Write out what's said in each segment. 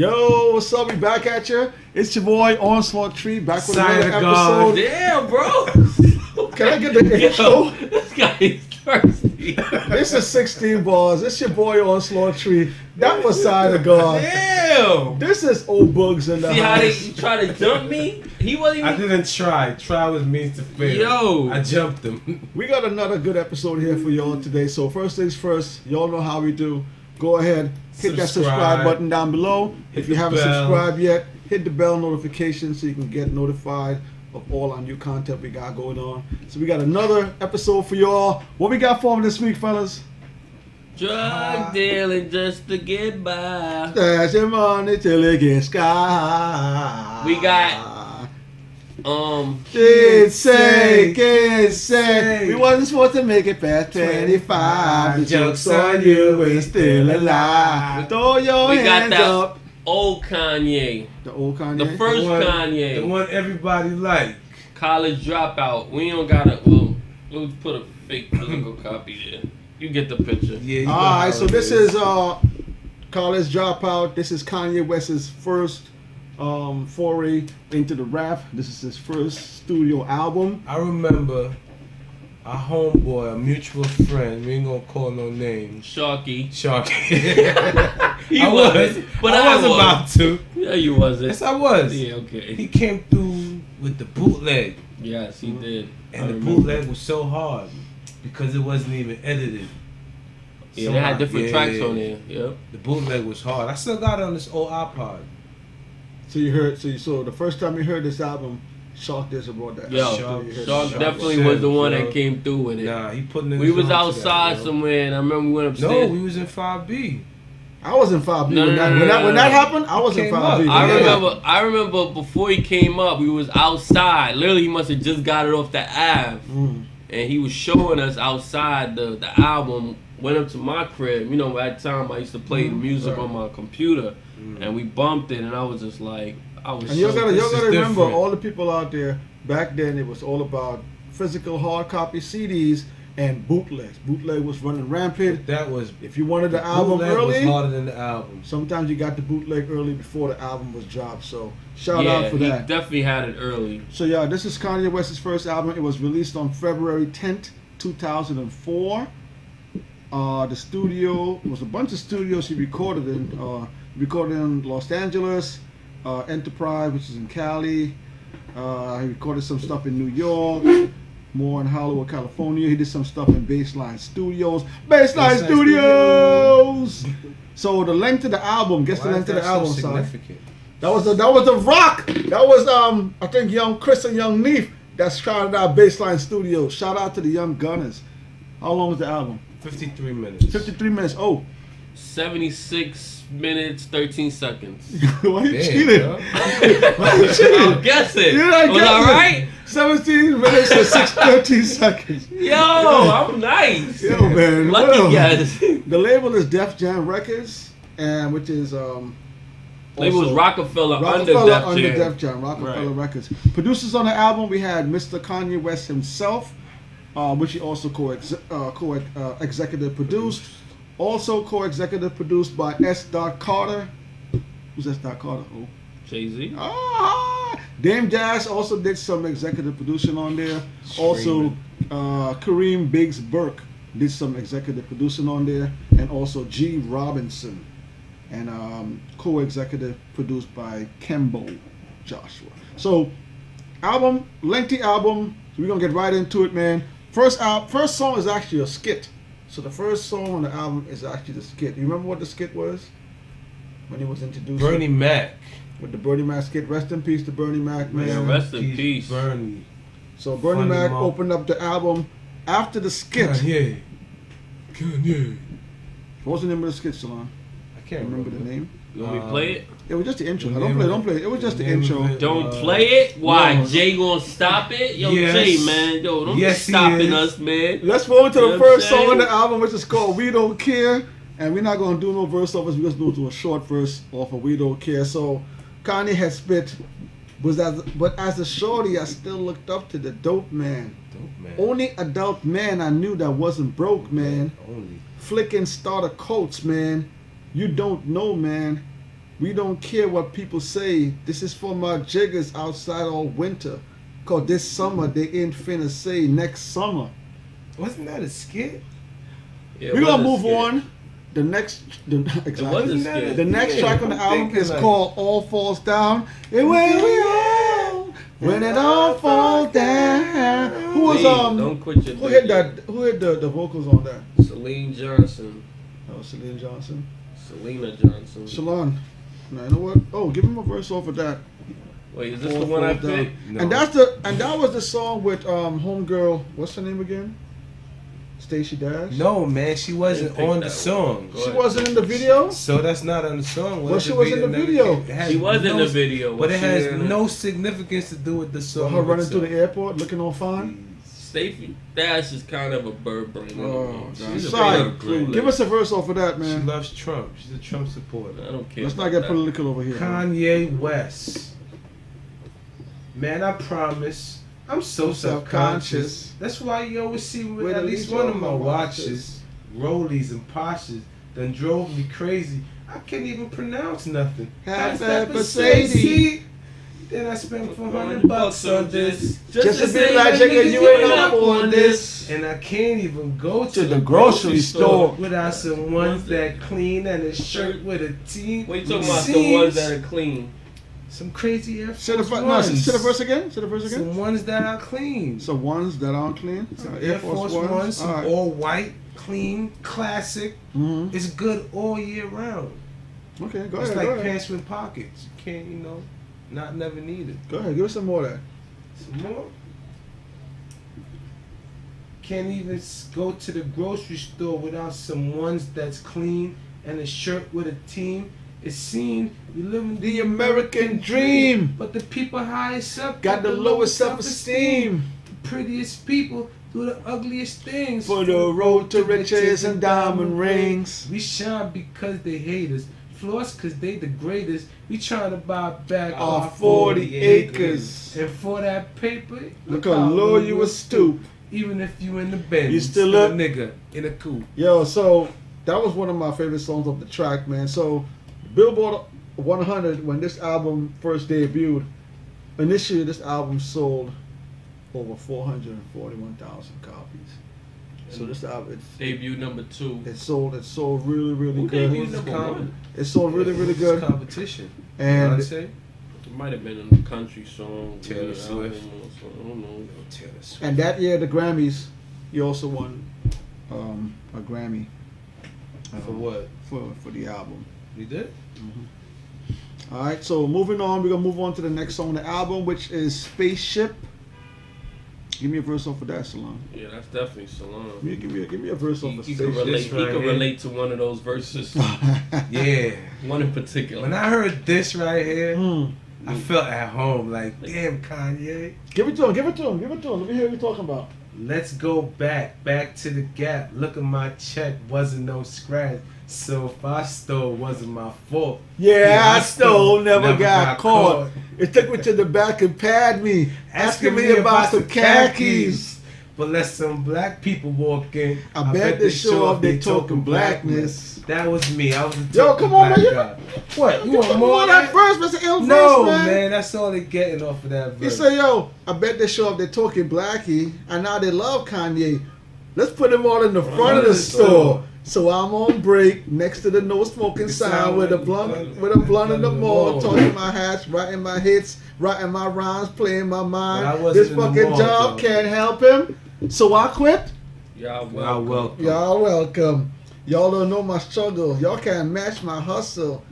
Yo, what's up? We back at you. It's your boy Onslaught Tree back with another episode. Damn, bro. Can I get the intro? This guy is thirsty. This is 16 bars. It's your boy Onslaught Tree. That was side of God. Damn. This is old bugs in the See how house. they try to jump me? He wasn't even. I didn't try. Try was means to fail. Yo. I jumped him. We got another good episode here for y'all today. So first things first, y'all know how we do. Go ahead, hit that subscribe button down below. If you haven't subscribed yet, hit the bell notification so you can get notified of all our new content we got going on. So we got another episode for y'all. What we got for them this week, fellas? Drug dealing just to get by. Stash your money till it gets sky. We got Kids say we wasn't supposed to make it past 25. The joke's on you, we're still alive. Throw your we got hands that up. old Kanye. The old Kanye? The first Kanye. The one everybody liked. College Dropout. We don't gotta. We'll put a fake physical copy there. You get the picture. Yeah. Alright, so this is College Dropout. This is Kanye West's first foray into the rap. This is his first studio album. I remember a homeboy, a mutual friend. We ain't gonna call no names. Sharky. I was about to. Yeah, you wasn't. Yes, I was. Yeah, okay. He came through with the bootleg, Yes, he did. and the bootleg was so hard because it wasn't even edited. Yeah, So they had different tracks on there. Yep. The bootleg was hard. I still got it on this old iPod. So you heard, so the first time you heard this album, Shark just brought that. Yo, So you heard Shark it. definitely was the one that came through with it. Nah, he putting in. We his was own to outside that, yo. somewhere, and I remember we went No, upstairs. we was in 5B. I was in 5B No, when that happened. I was in Came 5B. up. I remember before he came up, we was outside. Literally, he must have just got it off the Ave, and he was showing us outside the album. Went up to my crib. You know, at the time I used to play the music on my computer, and we bumped it, and I was just like, I was. And y'all gotta remember, different. all the people out there back then, it was all about physical hard copy CDs and bootlegs. Bootleg was running rampant. That was If you wanted the album bootleg early, was harder than the album. sometimes you got the bootleg early before the album was dropped. So shout yeah, out for he that. definitely had it early. So yeah, this is Kanye West's first album. It was released on February 10th, 2004. The studio, it was a bunch of studios he recorded in. Recorded in Los Angeles, Enterprise, which is in Cali. He recorded some stuff in New York, more in Hollywood, California. He did some stuff in Baseline Studios. Baseline Studios! So the length of the album, guess the length of the album, so son. significant? That was the Rock. That was I think Young Chris and Young Neef that shouted out Baseline Studios. Shout out to the Young Gunners. How long was the album? 53 minutes. 53 minutes. Oh. 76 minutes, 13 seconds. Why you Damn, cheating? bro. Why you cheating? I'm guessing. You're not Was guessing. I right? 17 minutes and 13 seconds. Yo, I'm nice. Yo, man. Lucky well, guys. The label is Def Jam Records, and which is Label was also Rockefeller under Def Jam. Rockefeller Right. Records. Producers on the album, we had Mr. Kanye West himself, which he also co-executive produced. Also co-executive produced by S. Carter. Who's S. Carter? Oh. Jay-Z. Dame Dash also did some executive producing on there. Also, Kareem Biggs Burke did some executive producing on there, and also G. Robinson, and co-executive produced by Kembo Joshua. So, lengthy album. So we're gonna get right into it, man. First song is actually a skit. So the first song on the album is actually the skit. You remember what the skit was? When he was introduced? Bernie Mac. With the Bernie Mac skit. Rest in peace to Bernie Mac, man. Yeah, rest in peace. Bernie. So Bernie Mac opened up the album after the skit. Kanye. What was the name of the skit, Salon? I can't Remember the name? You want me to play it? It was just the intro. the Don't name play it. It was just the name of intro. it. Don't play it? Why? No. Jay gonna stop it? Yo, Yes. Jay, man. Yo, don't Yes, be he stopping is. us, man. Let's forward to You the know what I'm first song on saying? the album, which is called We Don't Care. And we're not going to do no verse off it. We're just going to do a short verse off of We Don't Care. So Kanye has spit, but as a shorty, I still looked up to the dope man. Dope man. Only adult man I knew that wasn't broke, man. Only. Flicking starter coats, man. You don't know, man. We don't care what people say. This is for my jiggers outside all winter. Cause this summer they ain't finna say next summer. Wasn't that a skit? Yeah, We're it gonna was a move skit. on. Exactly. was a Wasn't that skit. The next yeah, track on the I'm album thinking is like- called All Falls Down. And when we all, when it all falls down. Who was Hey, don't quit your who hit day. that? Who hit the vocals on that? Celine Johnson. Oh, Celine Johnson. Selena Johnson. Shalon. Now you know what? Oh, give him a verse off of that. Wait, is this All the one I Falls Down. picked? No. And that was the song with homegirl. What's her name again? Stacey Dash. No, man, she wasn't Didn't pick on the that song. one. Go She ahead. wasn't in the video. So that's not on the song. Well, she was in the video. It She was in no- the video. But it has She in no significance to do with the So song. her running itself. through the airport looking all fine. Stacey Dash is kind of a bird brain. Oh, She's God. a Sorry. bit clueless. Give us a verse off of that, She man. loves Trump. She's a Trump supporter. I don't care. Let's not about get that. political over here. man. Kanye West. Man, I promise. I'm so self-conscious. That's why you always see me with at least one of my watches, Rollies and Porsches, done drove me crazy. I can't even pronounce nothing. Half that that Mercedes. Then I spent $400 on this. Just to be like Jigga, you ain't up on this. And I can't even go To the grocery store. without some ones that clean and a shirt with a team. What you talking about? The ones that are clean. Some crazy Air Say the, Force no, Ones. say the verse again. Say the verse again. Some ones that are clean. So ones that aren't clean. Some Air Force Ones, some All right. all white, clean, classic. Mhm. It's good all year round. Okay, go It's ahead. like Go ahead. pants with pockets. You can't, not never need it. Go ahead. Give us some more of that. Some more. Can't even go to the grocery store without some ones that's clean and a shirt with a team. It's seen you living The American dream. but the people highest up Got the lowest self-esteem. The prettiest people do the ugliest things. For the road to riches and diamond rings. We shine because they hate us. Floss because they the greatest. We trying to buy back Our our 40 acres. And for that paper, Look how low you a stoop. Even if you in the Benz, You still up? a nigga in a coupe. Yo, so that was one of my favorite songs of the track, man. So Billboard 100, when this album first debuted, initially this album sold over 441,000 copies. So this album, Debut number 2. it sold really, really Who good. debuted number 1? It sold really, really good. Competition. And Beyonce? It might have been a country song. Taylor an Swift. album or something, I don't know. Taylor Swift. and that year the Grammys, he also won a Grammy For what? for the album. We did? All right, so moving on, we're gonna move on to the next song on the album, which is Spaceship. Give me a verse off of that, Salon. Yeah, that's definitely Salon. Give me a verse off He, of he could Spaceship. relate. This He right could here. relate to one of those verses. Yeah. One in particular. When I heard this right here, Mm. I felt at home. Like, damn, Kanye. Give it to him. Give it to him. Give it to him. Let me hear what you're talking about. Let's go back to the gap. Look at my check, wasn't no scratch. So if I stole, wasn't my fault. Yeah, I stole, never got caught. It took me to the back and pad me, asking me about some khakis. But let some black people walk in. I bet they show off they token blackness. That was me. I was the Yo, token come on, black man. guy. What? You You want more of that that? verse? That's an ill No, verse, man. man. That's all they getting off of that He verse. said, yo, I bet they show up they talking blackie, and now they love Kanye. Let's put them all in the front of the store. So I'm on break next to the no smoking sign with a blunt in the mall, talking my hats, writing my hits, writing my rhymes, playing my But I mind. wasn't This in the fucking mall, job though. can't help him. So I quit. Y'all Wow, welcome. welcome. Y'all welcome. Y'all don't know my struggle. Y'all can't match my hustle.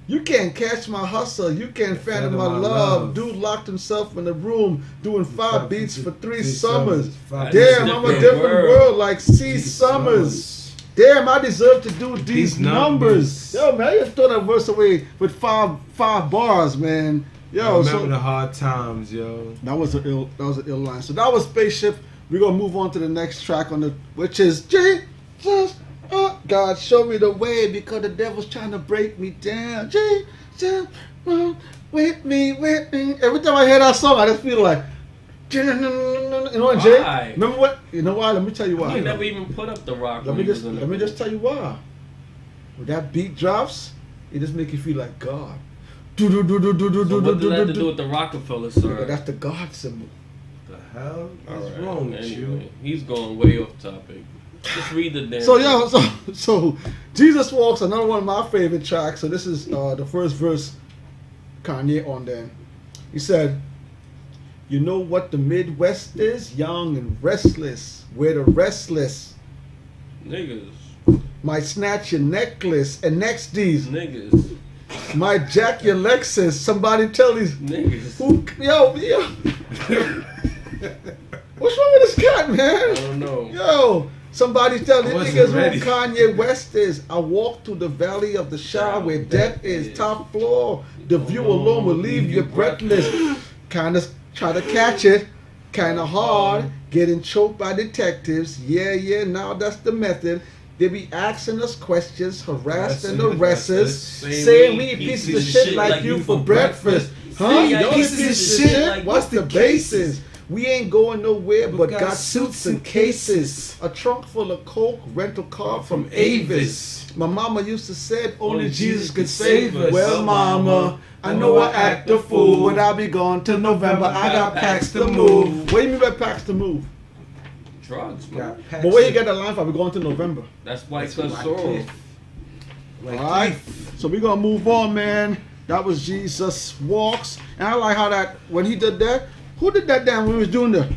You can't catch my hustle. You can't fathom my love. Dude locked himself in a room doing 5 beats for 3 summers. Five Damn, summers. I'm a different world like C. Summers. Damn, I deserve to do these numbers. Yo, man, you throw that verse away with five bars, man. I Yo, remember so the hard times, yo. that was an ill line. So that was Spaceship. We're gonna move on to the next track on which is Jesus. God, show me the way because the devil's trying to break me down. Jesus, with me. Every time I hear that song, I just feel like, you know what, Jay? Why? Remember what? You know why? Let me tell you why. You never even put up the rock. Let when me he was in the just group. tell you why. When that beat drops, It just make you feel like God. So what does that have to do with the Rockefeller song? That's the God symbol. The hell is Alright, wrong with anyway, you? he's going way off topic. Just read the damn. So Jesus Walks, another one of my favorite tracks. So this is the first verse Kanye on there. He said, "You know what the Midwest is? Young and restless. We're the restless. Niggas. Might snatch your necklace and next these. Niggas. Might jack your Lexus. Somebody tell these. Niggas. Yo. What's wrong with this cat, I man? don't know. Yo. Somebody tell these wasn't niggas ready. who Kanye West is. I walk through the valley of the shadow where death is. Top floor. The view alone will leave you breathless. Kinda try to catch it. Kinda hard. Getting choked by detectives. Yeah, now that's the method. They be asking us questions, harassed and arrest us, saying we eat pieces of shit like you for breakfast. Huh? Say Y'all eat pieces of shit? like What's the basis? We ain't going nowhere, but got suits and cases. A trunk full of coke, rental car from Avis. My mama used to say only Jesus could save us. Well, mama, I know I act a fool, but I'll be gone till November. I got packs to move. What do you mean by packs to move? Drugs, man. But where you get that line from? We're going to November. That's White Cliff Sorrel. Alright, so we're gonna move on, man. That was Jesus Walks. And I like how that, when he did that, who did that damn when he was doing that?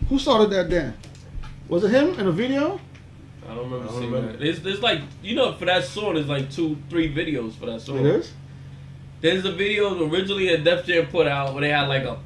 Who started that damn? Was it him in a video? I don't remember seeing that. There's like, for that song, there's like 2-3 videos for that song. It is? There's a video originally that Def Jam put out where they had like a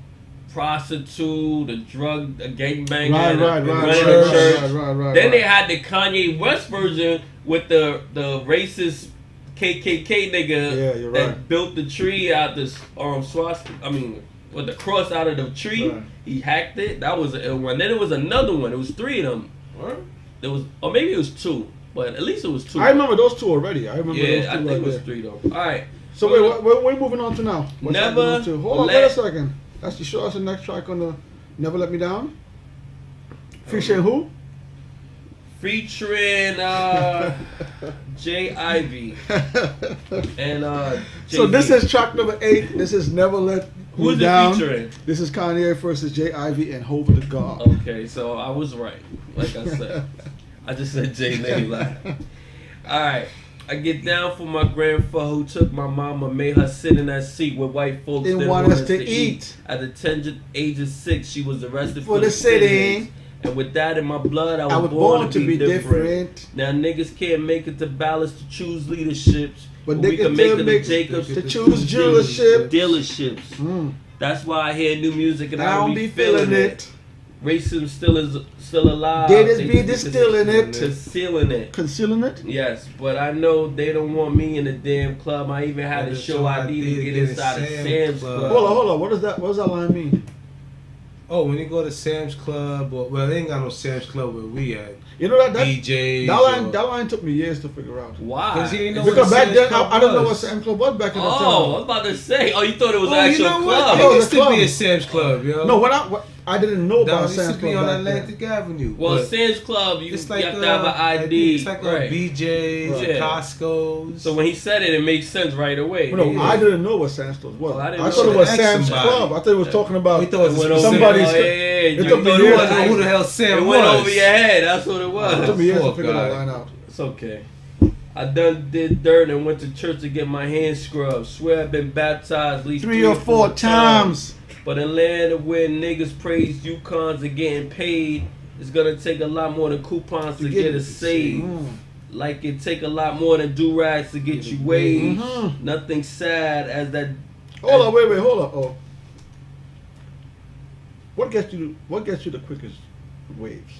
prostitute, a gangbanger, Right. Then they had the Kanye West version with the racist KKK nigga that built the tree out this swastika. I mean, with the cross out of the tree. Right. He hacked it. That was a one. Then there was another one. It was 3 of them. What? There was, or maybe it was 2, but at least it was 2. I remember those 2 already. I remember those 2 I think right it was there. 3 though. All right. So wait, what are we moving on to now? What's Never that going to? Hold on, let- wait a second. That's the show. That's the next track on the Never Let Me Down. Featuring who? Featuring J. Ivy and So Jay-Z. this is track number 8. This is Never Let Who Me is Down. it featuring? This is Kanye versus J. Ivy and Hova the God. Okay, so I was right. Like I said, I just said J. Name. All right. I get down for my grandfather who took my mama, made her sit in that seat where white folks Didn't didn't want want us to eat. At the tender age of 6, she was arrested For the sitting. And with that in my blood, I I was was born to be different. different. Now niggas can't make it to balance to choose leaderships, But but they we can can make still them make- Jacobs to choose dealership. Dealerships. Mm. That's why I hear new music and I don't be feeling it. Racism still alive. They just be distilling it. Concealing it. Concealing it? Yes, but I know they don't want me in the damn club. I even had to show ID to get inside of Sam's Club. Hold on. What does that line mean? Oh, when you go to Sam's Club, well, they ain't got no Sam's Club where we at. You know that DJs. that line took me years to figure out. Why? Because he ain't know Because what back Sam's then Club I didn't know what was. Sam's Club was back in the Oh, I time. was about to say. Oh, you thought it was an Oh, you actual know club. what? Oh, There the used to club. be a Sam's Club, yo. No, what I didn't know about Down, it used Sam's to be Club on back then. Atlantic Avenue. Well, but Sam's Club, you it's like have to have an ID. It's like right. BJ's, Right. Costco's. So when he said it, it makes sense right away. No, Yeah. I didn't know what Sam's Club was. Well, I didn't I know thought it that. was Ask Sam's somebody. Club. I thought it was talking about We thought it was Went over somebody's. your head. It You took me thought You years. wouldn't know who the hell Sam It was. went over your head. That's what it It was. took me years to Poor figure that guy. line out. It's okay. I done did dirt and went to church to get my hands scrubbed. Swear I've been baptized at least 3 or 4 times. But in land of where niggas praise Yukons are getting paid, it's gonna take a lot more than coupons to get us saved. Like it take a lot more than do-rags to get you waged. Mhm. Nothing sad as that. Hold on, wait, hold on. Oh. What gets you the quickest waves?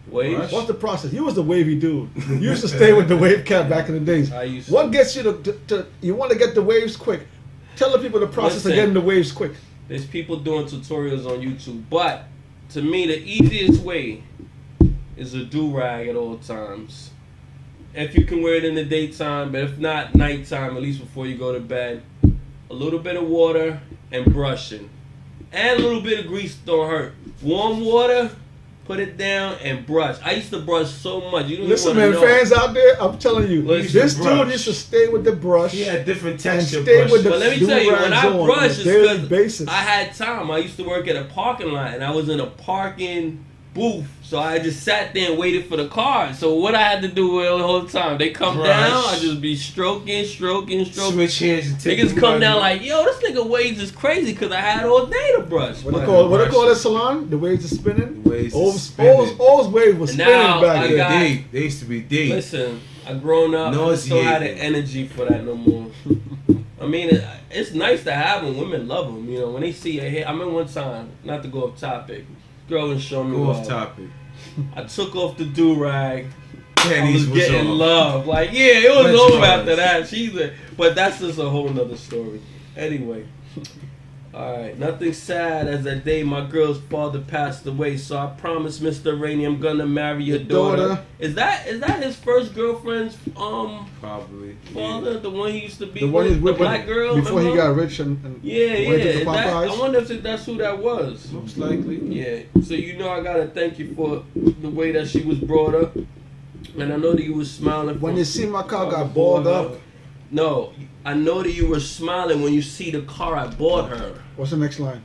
Wage. What's the process? You was the wavy dude. You used to stay with the wave cap back in the days. I used to. What gets you to you want to get the waves quick? Tell the people the process Listen. of getting the waves quick. There's people doing tutorials on YouTube, but to me the easiest way is a do-rag at all times. If you can wear it in the daytime, but if not, nighttime, at least before you go to bed. A little bit of water and brushing. And a little bit of grease don't hurt. Warm water, put it down, and brush. I used to brush so much. You don't Listen, even man, know. fans out there, I'm telling you, Listen, this dude used to stay with the brush. He had different and texture stay with brushes. the But let me tell you, when I do-rags on brush, a it's daily because basis. I had time. I used to work at a parking lot, and I was in a parking booth, so I just sat there and waited for the car. So what I had to do the whole time, they come Brush. down, I just be stroking. Switch hands and take Niggas the come money. down like, yo, this nigga waves is crazy because I had all day to brush. What they Like call a what they brush. call that salon? The waves are spinning. The waves are Always spinning. wave was And spinning now back I there. got- They used to be deep. Listen, I grown up. I just don't have the Nauseating. energy for that no more. I mean, it's nice to have them. Women love them. You know, when they see your hair. I remember one time, not to go off topic, girl was showing me Go love. off topic. I took off the do-rag. I Panties was getting off. love. Like, yeah, it was Let's over go. after that. But that's just a whole nother story. Anyway. Alright, nothing sad as that day my girl's father passed away, so I promised Mr. Rainey I'm gonna marry your daughter. Is that his first girlfriend's Probably. father? The one he used to be The one he's with? with The black girl? before he remember? got rich and Yeah, went yeah. to Is that, Popeyes. I wonder if that's who that was. Most likely. Yeah, so you know I gotta thank you for the way that she was brought up, and I know that you was smiling. When from- you see my car from got before balled her. up. No, I know that you were smiling when you see the car I bought her. What's the next line?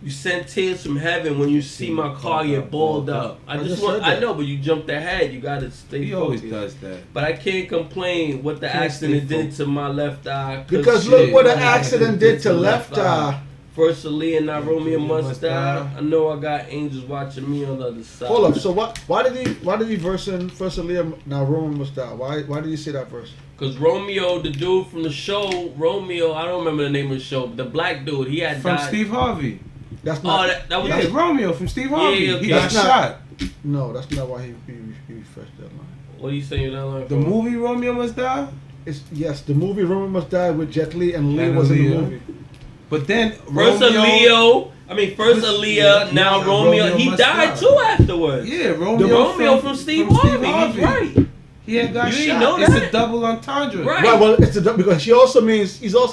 You sent tears from heaven when you see my car get balled up. I just just said want. that. I know, but you jumped ahead. You gotta stay He focused. always does that. But I can't complain what the Can't accident stay did to my left eye. Because shit, look what the what accident did to left eye. First Aaliyah, now Romeo must Must die. Die. I know I got angels watching me on the other side. Hold up. So why did he verse in First Aaliyah, now Roman must die? Why did you say that verse? Cause Romeo, the dude from the show, Romeo, I don't remember the name of the show, but the black dude, he had From died. Steve Harvey. That's Oh, not. that was Yeah, Romeo from Steve Harvey. Yeah, He okay. got That's not- shot. No, that's not why he refreshed that line. What are you saying that line The for? movie Romeo Must Die. It's yes, the movie Roman must die with Jet Li and Lee And was in the Aaliyah. movie. But then First first Aaliyah, yeah, now now Romeo. Romeo He must died die. too afterwards. Yeah, Romeo from Steve Harvey. He's right. He had got You shot. didn't know It's that? a double entendre. Right. Right, well, it's because he's also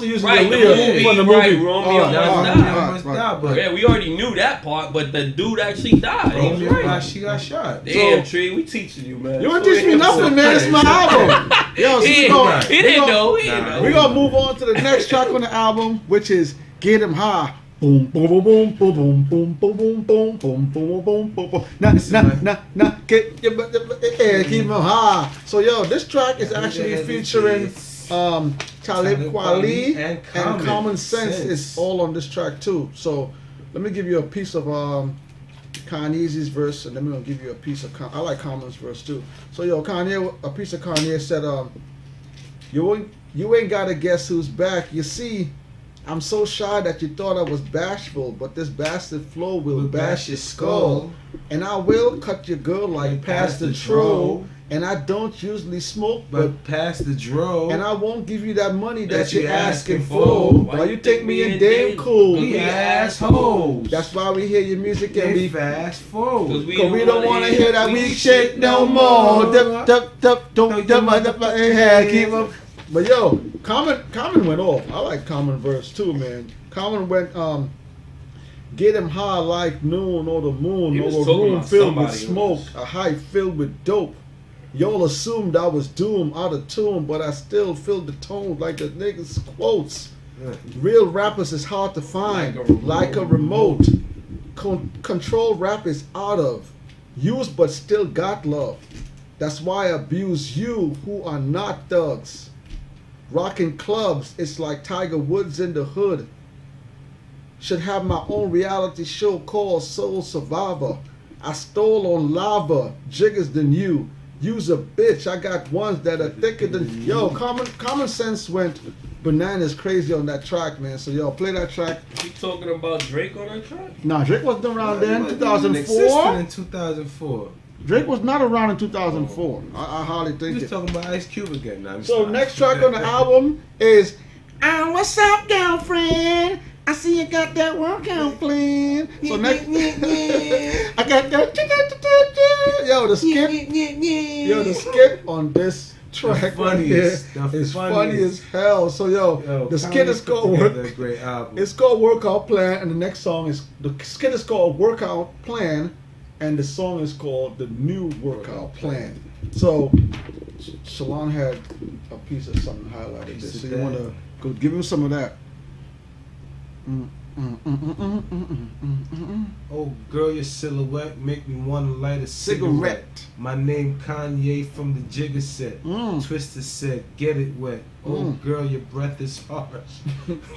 using Right, the Aaliyah movie, from the right, movie. Romeo All right, must all right, die. all right, Must right. die, but Yeah, we already knew that part, but the dude actually died. He's Romeo right. she got shot. Damn, Tree, we teaching you, man. You don't teach me nothing, man. It's my album. Yo, so He we didn't gonna- he didn't know. He Nah. didn't know. We're gonna move on to the next track on the album, which is Get 'Em High. Boom, boom, boom, boom, boom, boom, boom, boom, boom, boom, boom, boom, boom, boom, boom. Nah, get your keep 'em high. So yo, this track is actually featuring Talib Kweli and Common Sense is all on this track too. So let me give you a piece of Kanye's verse, and then we're gonna give you a piece of I like Common's verse too. So yo, Kanye, a piece of Kanye said, you ain't gotta guess who's back. You see, I'm so shy that you thought I was bashful, but this bastard flow will bash your skull. And I will cut your girl like past the troll. And I don't usually smoke, But past the dro. and I won't give you that money that That you're you asking asking for. for. Why you think me and damn cool? we assholes. That's why we hear your music and we we fast forward. Cause we don't wanna hear that weak shit no more. Keep up. But yo, Common went off. I like Common verse too, man. Common went get him high like noon or the moon He or was a talking room about filled with somebody smoke, else. a height filled with dope. Y'all assumed I was doomed out of tune, but I still filled the tone like the niggas quotes. Real rappers is hard to find, like a remote. Control rap is out of use, but still got love. That's why I abuse you who are not thugs. Rocking clubs, it's like Tiger Woods in the hood. Should have my own reality show called Soul Survivor. I stole on lava, jiggers than you. You's a bitch. I got ones that are thicker than yo. Common Sense went bananas crazy on that track, man. So yo, play that track. You talking about Drake on that track? Nah, Drake wasn't around then. Existed 2004. in 2004. Drake was not around in 2004. I hardly We think was it. talking about Ice Cube again. Now, So next track on the album is What's Up, Girlfriend? I see you got that workout plan. So next, I got that. Yo, the skit on this track right here is funny as hell. So yo, the skit is called a great album. It's called Workout Plan, and the next song is the skit is called Workout Plan, and the song is called "The New Workout Plan." So, Shalon had a piece of something highlighted this. So you want to go give him some of that. Oh girl, your silhouette make me want to light a cigarette. My name Kanye from the Jigger set. Twister said, get it wet. Oh girl, your breath is harsh.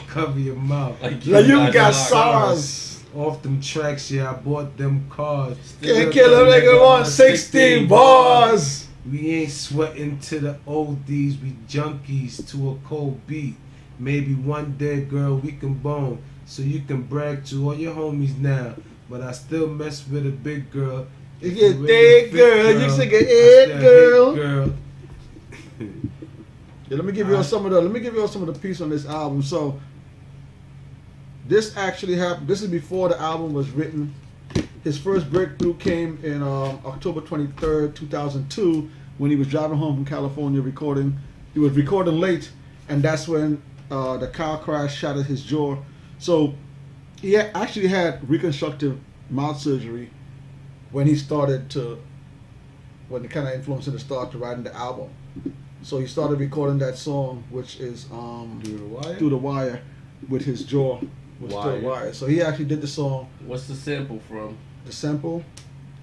Cover your mouth. Like you got SARS. Off them tracks, yeah, I bought them cars. Can't kill a nigga on 16 bars. We ain't sweating to the oldies, we junkies to a cold beat. Maybe one day, girl, we can bone, so you can brag to all your homies now. But I still mess with a big girl. You get dead girl, you should get it girl. Yeah, let me give you all some of the piece on this album. So this actually happened. This is before the album was written. His first breakthrough came in October 23rd, 2002, when he was driving home from California recording. He was recording late, and that's when the car crash shattered his jaw. So he actually had reconstructive mouth surgery when he started to, when the kind of influenced him to start to writing the album. So he started recording that song, which is Through the Wire, with his jaw was still wired. So he actually did the song. What's the sample from? The sample?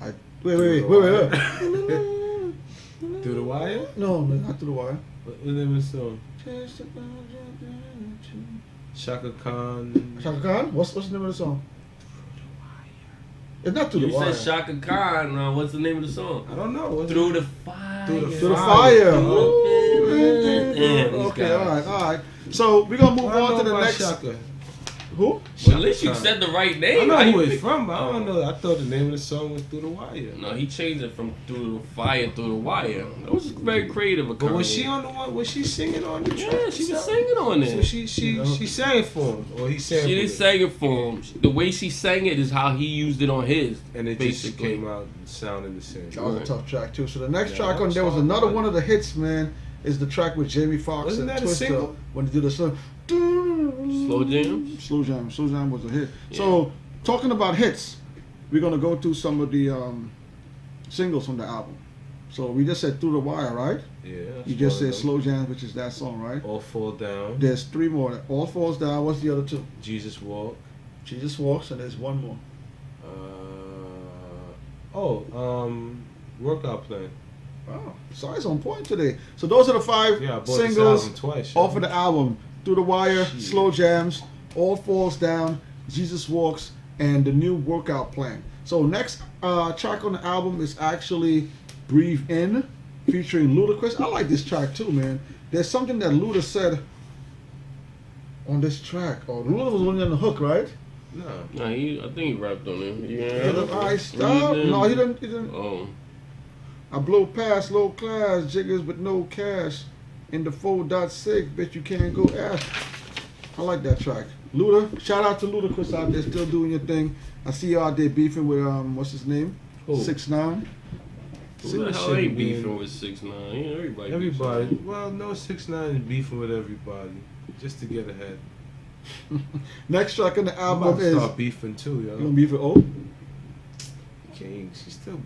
Wait. Through the Wire? No, not Through the Wire. What the name of the song? Shaka Khan. Shaka Khan? What's the name of the song? It's not Through the Wire. You said Shaka Khan. What's the name of the song? I don't know. Through the Fire. Through the Fire. Damn, okay, all right. So we're gonna move on to the next. Shaka. Who? Well, at least you said the right name. I know who it's from, but I don't know. I thought the name of the song was Through the Wire. No, he changed it from Through the Fire, Through the Wire. That was very creative. But was she on the one? Was she singing on the track? Yeah, she was singing on it. So she sang it for him, or he sang. She didn't sing it for him. The way she sang it is how he used it on his. And it basically just came out sounding the same. That was a tough track too. So the next track on there was another one of the hits, man. Is the track with Jamie Foxx Wasn't and that a Twista single? when they did the song. Slow Jam? Slow Jam was a hit. Yeah. So talking about hits, we're gonna go through some of the singles from the album. So we just said Through the Wire, right? Yeah. You just said Slow Jam, which is that song, right? All Fall Down. There's three more. All Falls Down. What's the other two? Jesus Walk. Jesus Walks, and there's one more. Workout Plan. Oh, Si's on point today. So those are the five singles off of the album. Through the Wire, Slow Jams, All Falls Down, Jesus Walks, and The New Workout Plan. So next track on the album is actually Breathe In, featuring Ludacris. I like this track too, man. There's something that Luda said on this track. Oh, Luda was only on the hook, right? No. I think he rapped on it. No, he didn't. Oh. I blow past low class jiggers with no cash in the 4.6. Bet you can't go ask. I like that track. Luda, shout out to Ludacris out there still doing your thing. I see you out there beefing with what's his name? 6ix9ine. Who the hell ain't beefing with 6ix9ine? Yeah, everybody. Well, no, 6ix9ine is beefing with everybody just to get ahead. Next track on the album I'm about to start beefing too, yo. You gonna beef with O?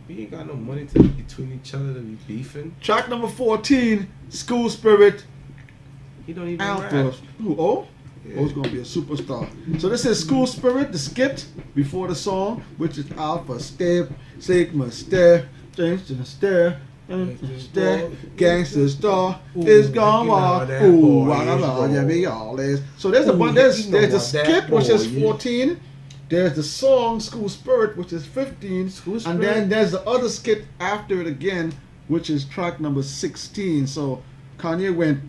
We ain't got no money to between each other to be beefing. Track number 14, School Spirit. He don't even Alpha. rap. Who? O? Yeah. O's gonna be a superstar. So this is School Spirit, the skit before the song, which is Alpha Step, Sigma Step, Step, Gangster Star is gone wild. Ooh, yeah, me all is. So there's there's the skit, which is 14. There's the song School Spirit, which is 15, and then there's the other skit after it again, which is track number 16. So Kanye went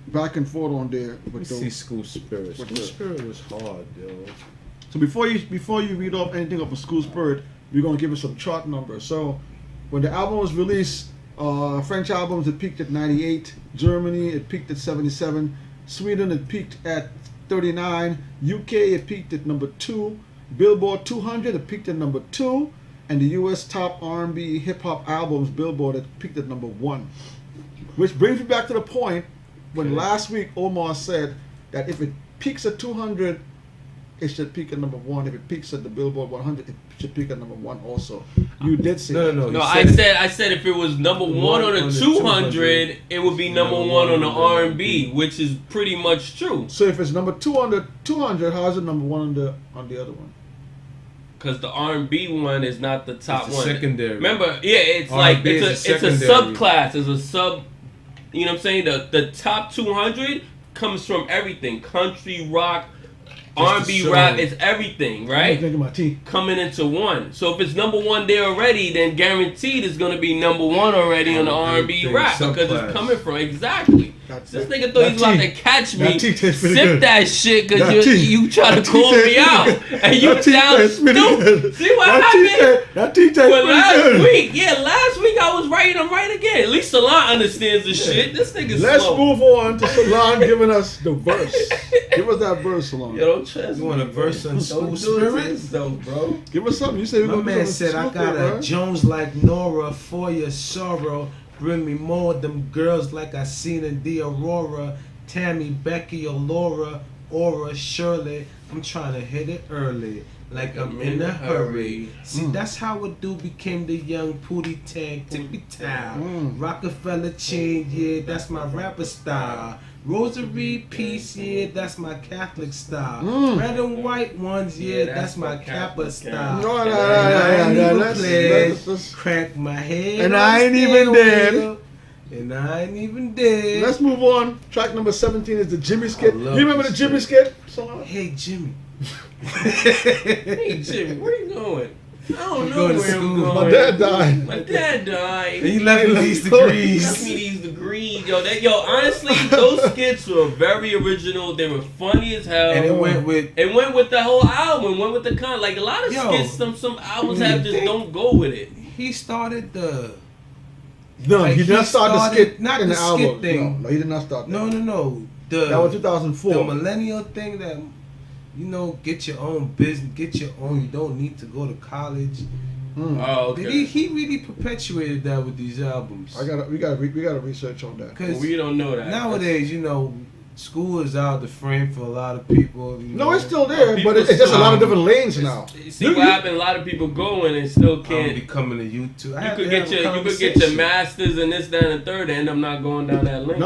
back and forth on there with those. See School Spirit. School Spirit was hard, yo. So before you read off anything of a School Spirit, we're gonna give it some chart numbers. So when the album was released, French albums, it peaked at 98. Germany, it peaked at 77. Sweden, it peaked at 39. UK, it peaked at number 2. Billboard 200, it peaked at number 2. And the US top R&B hip hop albums, Billboard, it peaked at number 1. Which brings me back to the point when last week Omar said that if it peaks at 200, it should peak at number 1. If it peaks at the Billboard 100, it should peak at number 1 also. You did say that. No. No, I said if it was number one on the 200, it would be number one on the R&B, which is pretty much true. So if it's number 2 on the 200, how is it number 1 on the other one? Because the R&B one is not the top It's one. secondary. Remember, yeah, it's R&B like is it's a secondary. subclass. It's a sub. You know what I'm saying? The top 200 comes from everything: country, rock, R&B, rap. It's everything, I'm right? drinking my tea. Coming into one. So if it's number one there already, then guaranteed it's gonna be number one already on the R&B Everything rap because subclass. it's coming from exactly. This nigga thought he was about to catch me. That tea tastes pretty Sip good. that shit That because tea- you try to that tea call tastes me pretty out good. and you That tea sound tastes pretty stupid. good. See what That happened? That tea tastes But pretty last good. week I was right. I'm right again. At least Salon understands the shit. This nigga's Let's slow. move on to Salon giving us the verse. Give us that verse, Salon. Yo, don't trust You want a me, verse bro. on School Don't do it to Spirit? yourself, bro. Give us something. You said we're My going to man said, I got a Jones like Nora for your sorrow. Bring me more of them girls like I seen in the Aurora. Tammy, Becky, or Laura, Aura, Shirley. I'm trying to hit it early. Like I'm in a hurry. See, that's how a dude became the young Pootie Tang, Tippy Town. Rockefeller chain, yeah, that's my rapper style. Rosary piece, yeah, that's my Catholic style. Red and white ones, yeah, that's my Kappa style. No, And I ain't even let's- pledge, crack my head. And on I ain't even steel dead. wheel, And I ain't even dead. Let's move on. Track number 17 is the Jimmy skit. I You love remember this the Jimmy shit. skit? Salon? Hey, Jimmy. Hey Jimmy, where you going? I don't know going to where I'm school. going. My dad died. My dad died. And he left me these Left me degrees. these degrees, yo. Honestly, those skits were very original. They were funny as hell. And it went with It went with the whole album. Went with the like a lot of Yo, skits. Some albums you have just think- don't go with it. he started the No, Like, he did not he start the started- skit not in the the skit album. thing. No, he did not start that. no the That was 2004. the millennial thing that get your own business, get your own. You don't need to go to college. Oh, okay. He really perpetuated that with these albums. we gotta research on that. Because We don't know that. nowadays, school is out of the frame for a lot of people. No, it's still there, People but it's just a lot of still- different lanes now. See what happened? A lot of people going and still I'm can't. becoming a YouTube. I You have could to get have a your conversation. masters and this, that, and the third, and end up not going down that lane.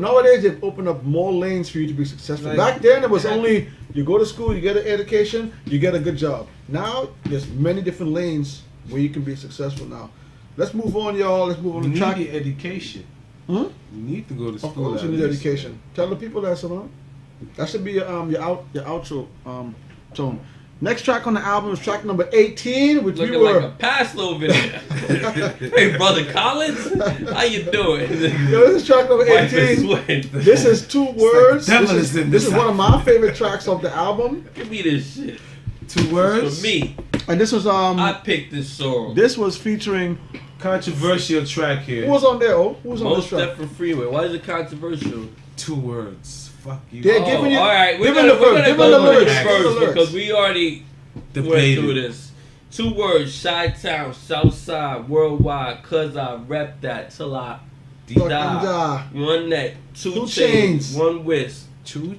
Nowadays they've opened up more lanes for you to be successful. Like- Back then it was only you go to school, you get an education, you get a good job. Now there's many different lanes where you can be successful now. Let's move on, y'all. Let's move on You to need track. your education. Hmm? You need to go to school. Of course, you at need least. education. Tell the people that, Salon. That should be your outro tone. Next track on the album is track number 18, which Looking we were. like a past little video. Hey, brother Collins, how you doing? Yo, this is track number Wipe and 18. sweat. This is two words. devil This is in this this is one of my favorite tracks of the album, Give me this shit. 2 words. For me, and this was I picked this song. this was featuring. Controversial track here. Who was on there? Oh, who was on this Most track? Step from Freeway. Why is it controversial? 2 words. Fuck you. They're giving you. All right, we're give gonna, him the we're verse. gonna Give him go the with lyrics. it Give him the first lyrics. because we already went Debated. through this. 2 words: Chi-Town, Southside, Worldwide. Cause I rep that till I Fucking die. die. 1 neck, 2 Two chains, chains. 1 whisk, 2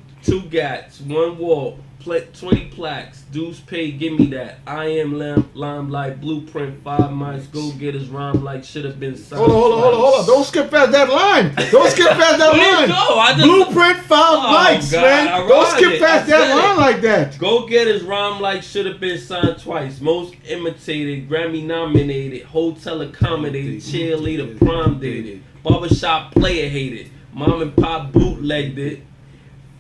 gats, 1 wall, 20 plaques, dues paid, give me that. I am limelight, blueprint, 5 mics, go getters, rhyme like should have been signed. Hold on. Don't skip past that line. Don't skip past that Let it line. go. I just- Blueprint 5 Oh, mics, God, man. I Don't rhymed skip it. past I that said line it. like that. Go getters, rhyme like should have been signed twice. Most imitated, Grammy nominated, hotel accommodated, cheerleader prom dated, barbershop player hated, mom and pop bootlegged it.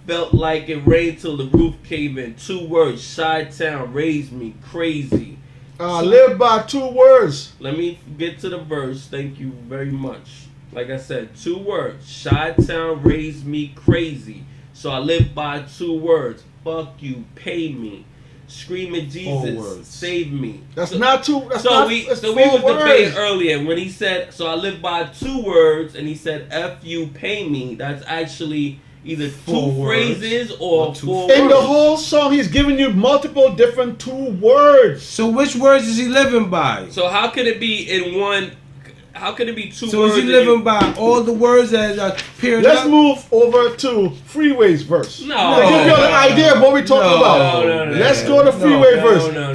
Felt like it rained till the roof caved in. 2 words, Chi-Town raised me crazy. Live by 2 words. Let me get to the verse. Thank you very much. Like I said, 2 words. Chi-Town raised me crazy. So I live by 2 words. Fuck you, pay me. Screaming 4 Jesus, words. save me. That's not 2. That's So not. we That's so 4 we was words. debating earlier when he said, so I live by 2 words, and he said, F you, pay me. That's actually either 4 2 words phrases or or 2 4 In words. the whole song, he's giving you multiple different 2 words. So which words is he living by? So how could it be in one? How could it be two So words? is he living by all the words that are paired Let's up? move over to Freeway's verse. No. To give you an idea of what we're talking about. No, Let's go to Freeway verse. no.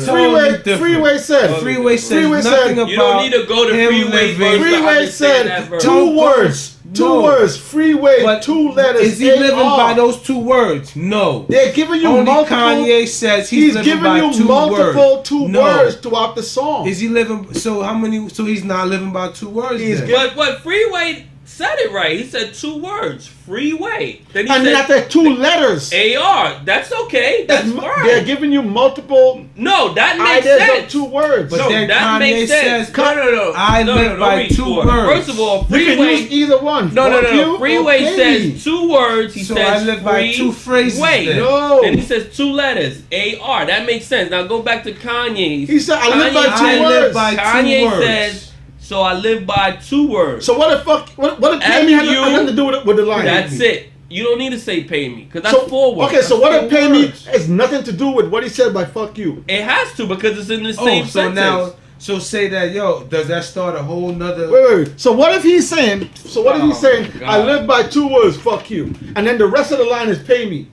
Freeway said. Freeway says Freeway nothing said- about You don't need to go to him Freeway living- verse to Freeway understand that said verse. two words. Two No. words. Freeway. But 2 letters. Is he living AR. by those 2 words? No. They're giving you Only multiple. Kanye says he's living giving by you 2 multiple words. 2 No. words throughout the song. Is he living? So how many? So he's not living by 2 words. He's then? But Freeway said it right. He said 2 words. Freeway. Then he and then said after 2 letters. AR. That's okay. That's fine. They're giving you multiple No, that makes ideas sense. of 2 words. But No, then that Kanye makes sense. says, No. I live by reach 2 for it. words. First of all, You can Freeway. use either one. No. Fuck you or Freeway pay me. says 2 words. He So says I live by 2 phrases. Wait. then. No. Then he says 2 letters. AR. That makes sense. Now go back to Kanye's. He said, I live by Kanye- 2 I words. live by 2 Kanye words. says, so I live by 2 words. So what the fuck? What if pay me had F you- nothing to do with the line? That's it. You don't need to say pay me, because that's So 4 words. okay, so what if That's 4 pay me words. has nothing to do with what he said by fuck you? It has to, because it's in the Oh, same so sentence. now, so say that, yo, does that start a whole nother? Wait. So what if he's saying? So what if he's Oh, saying? my I God. live by 2 words. Fuck you. And then the rest of the line is pay me.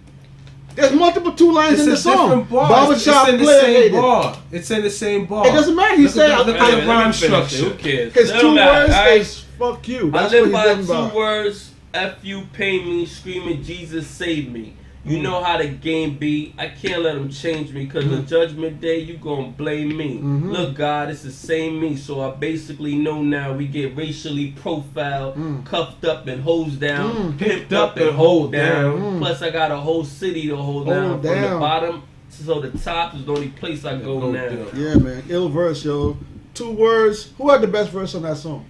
There's multiple 2 lines It's in a the song. different bar. Barbershop It's in the player same hated. bar. It's in the same bar. It doesn't matter. He Look said at the- I- look at Wait, the let me rhyme finish it. structure. Who cares? his It 2 don't matter. words All right? is fuck you. I That's live what by he's living 2 by. words. F you, pay me, screaming Jesus save me. You know how the game be. I can't let them change me, because the judgment day you gonna blame me. Look, God, it's the same me. So I basically know now we get racially profiled, cuffed up and hosed down, pimped up and hold down. Plus I got a whole city to hold down. From the down. bottom so the top is the only place I go now. Yeah, man. Ill verse, yo. 2 words. Who had the best verse on that song?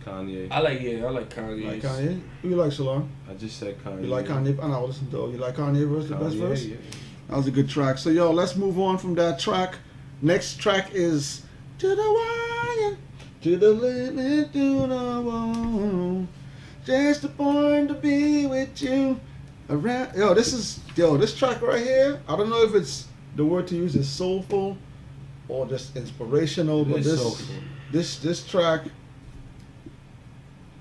Kanye. I like Kanye. Like Kanye. Who you like, Shalon? I just said Kanye. You like Kanye? I know. Listen to. You like Kanye verse, the best Kanye, verse? yeah. That was a good track. So, yo, let's move on from that track. Next track is To the Wire, to the limit, to the wall. Just a point to be with you. Around. This track right here, I don't know if it's the word to use is soulful or just inspirational, but It is soulful. this track.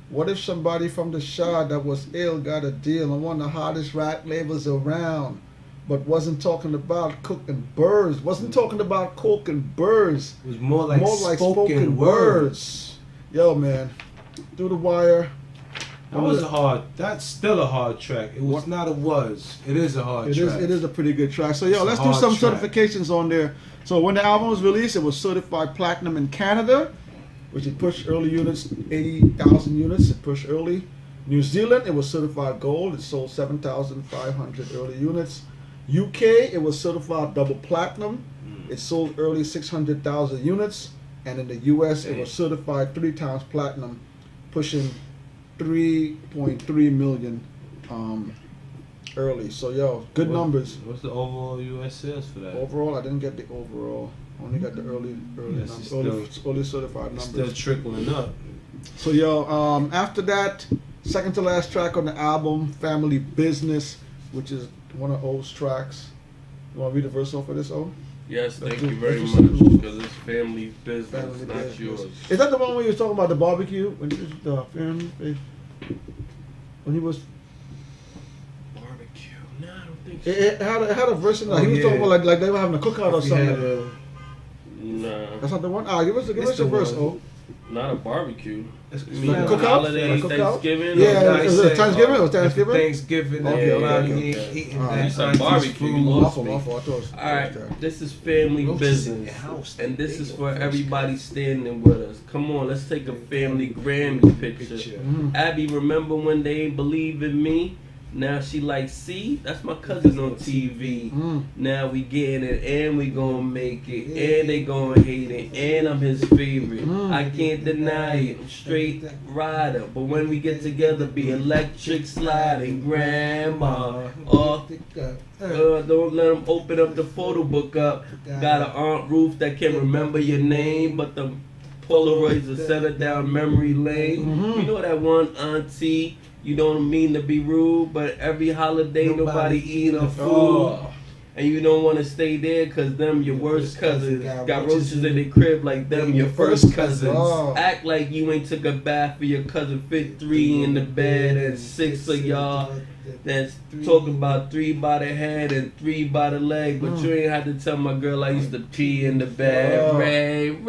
What if somebody from the shard that was ill got a deal on one of the hottest rap labels around, but wasn't talking about cooking birds, wasn't talking about cooking birds, It was more like spoken words. words. Yo, man, Through the Wire. That's still a hard track. It was not a was. It is a hard track. It is a pretty good track. So, yo, It's a let's do hard some track. certifications on there. So, when the album was released, it was certified platinum in Canada, which it pushed early units, 80,000 units. It pushed early. New Zealand, it was certified gold. It sold 7,500 early units. UK, it was certified double platinum. It sold early 600,000 units. And in the US, it was certified 3 times platinum, pushing 3.3 million early. So, yo, good numbers. What's the overall U.S. sales for that? Overall, I didn't get the overall. Only got the early Yes, numbers, it's early certified It's numbers. still trickling up. So, yo, after that, second to last track on the album, Family Business, which is one of O's tracks. You want to read the verse off of this, O? Yes, thank Let's you do- very let's much, do- because it's family business, Family not Business. yours. Is that the one where you was talking about the barbecue? When it was the family, when he was, Barbecue? No, I don't think so. it had a verse in there. Oh, he was yeah. talking about like they were having a cookout or If we had something. No, That's not the one. Give us It's your the verse, one. O. not a barbecue. It's You mean Like a the cookout? holidays, Like a cookout? Thanksgiving? Yeah, or- is it Thanksgiving or Thanksgiving? Thanksgiving. Okay, everybody okay, ain't okay. eating Alright. that You said Chinese barbecue, food. you lost Awful. I thought it was. Alright, this is family Roaches in business, your house, and this they is go for first. everybody standing with us. Come on, let's take a family Grammy picture. Mhm. Abby, remember when they ain't believe in me? Now she like, see, that's my cousin on TV. Mm. Now we getting it, and we gonna make it, and they gonna hate it, and I'm his favorite. I can't deny it, I'm straight rider. But when we get together, be electric sliding, grandma. Don't let them open up the photo book up. Got an Aunt Ruth that can remember your name, but the Polaroids will set her down memory lane. You know that one auntie, you don't mean to be rude, but every holiday nobody eat her food. and you don't want to stay there because them your worst cousins got roaches in their crib like them your first cousins. Oh. Act like you ain't took a bath for your cousin. Fit 3 in the bed and 6 of y'all that's talking about 3 by the head and 3 by the leg, but you ain't had to tell my girl I used to pee in the bed. Rain,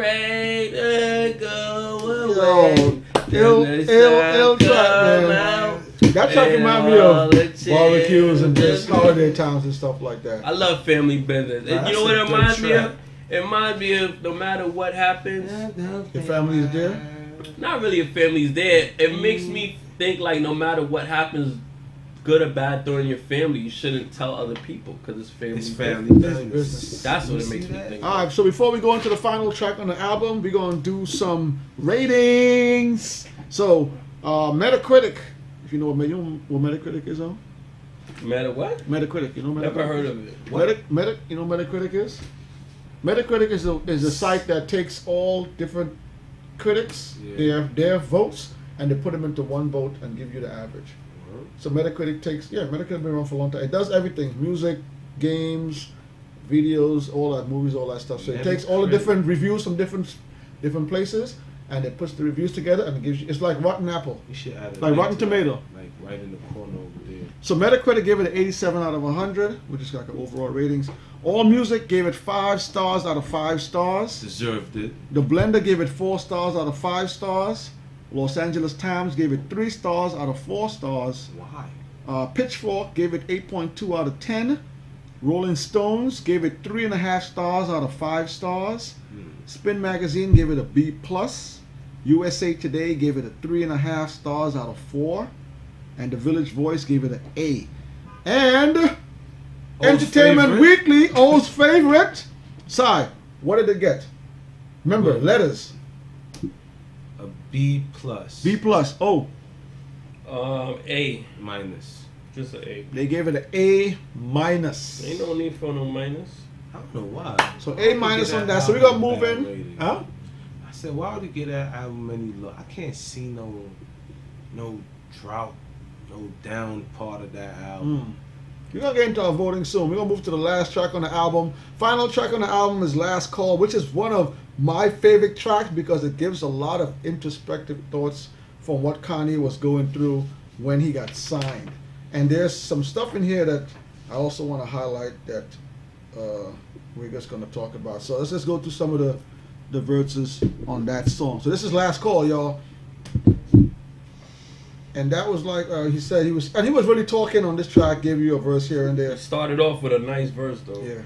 go away. Ill track, man. That track remind me of barbecues and just holiday times and stuff like that. I love family business. And you know what it reminds me of? It reminds me of no matter what happens, Your family is there? not really if family's there. It makes me think like no matter what happens, good or bad during your family, you shouldn't tell other people because it's family. It's family business. Business. That's what it makes me think. All right, so before we go into the final track on the album, we're going to do some ratings. So, Metacritic. If you know what Metacritic is, on? Matter what? Metacritic, you know Metacritic? Never heard of it. You know what Metacritic is? Metacritic is a site that takes all different critics, their votes, and they put them into one vote and give you the average. So Metacritic Metacritic has been around for a long time. It does everything: music, games, videos, all that, movies, all that stuff. So it takes all the different reviews from different places, and it puts the reviews together and it gives you. It's like Rotten Apple, You should add it like Rotten Tomato. like right in the corner over there. So Metacritic gave it an 87 out of 100, which is like an overall ratings. All Music gave it 5 stars out of 5 stars. Deserved it. The Blender gave it 4 stars out of 5 stars. Los Angeles Times gave it 3 stars out of 4 stars. Why? Pitchfork gave it 8.2 out of 10. Rolling Stones gave it 3.5 stars out of 5 stars. Spin Magazine gave it a B+. USA Today gave it a 3.5 stars out of 4. And The Village Voice gave it an A. And Entertainment favorite. Weekly, O's favorite. Sai, what did it get? Remember, letters. A B+. B+. Oh, A. minus. Just an A. they gave it an A minus. Ain't no need for no minus. I don't know why. So Why A would minus you get on that. So we're gonna move album in. bad rating? Huh? I said, why would you get that album any low? I can't see no drought, no down part of that album. We're gonna get into our voting soon. We're gonna move to the last track on the album. Final track on the album is Last Call, which is one of my favorite tracks because it gives a lot of introspective thoughts from what Kanye was going through when he got signed. And there's some stuff in here that I also want to highlight that we're just gonna talk about. So let's just go through some of the verses on that song. So this is Last Call, y'all. And that was like he said he was really talking on this track, gave you a verse here and there. It started off with a nice verse though. Yeah.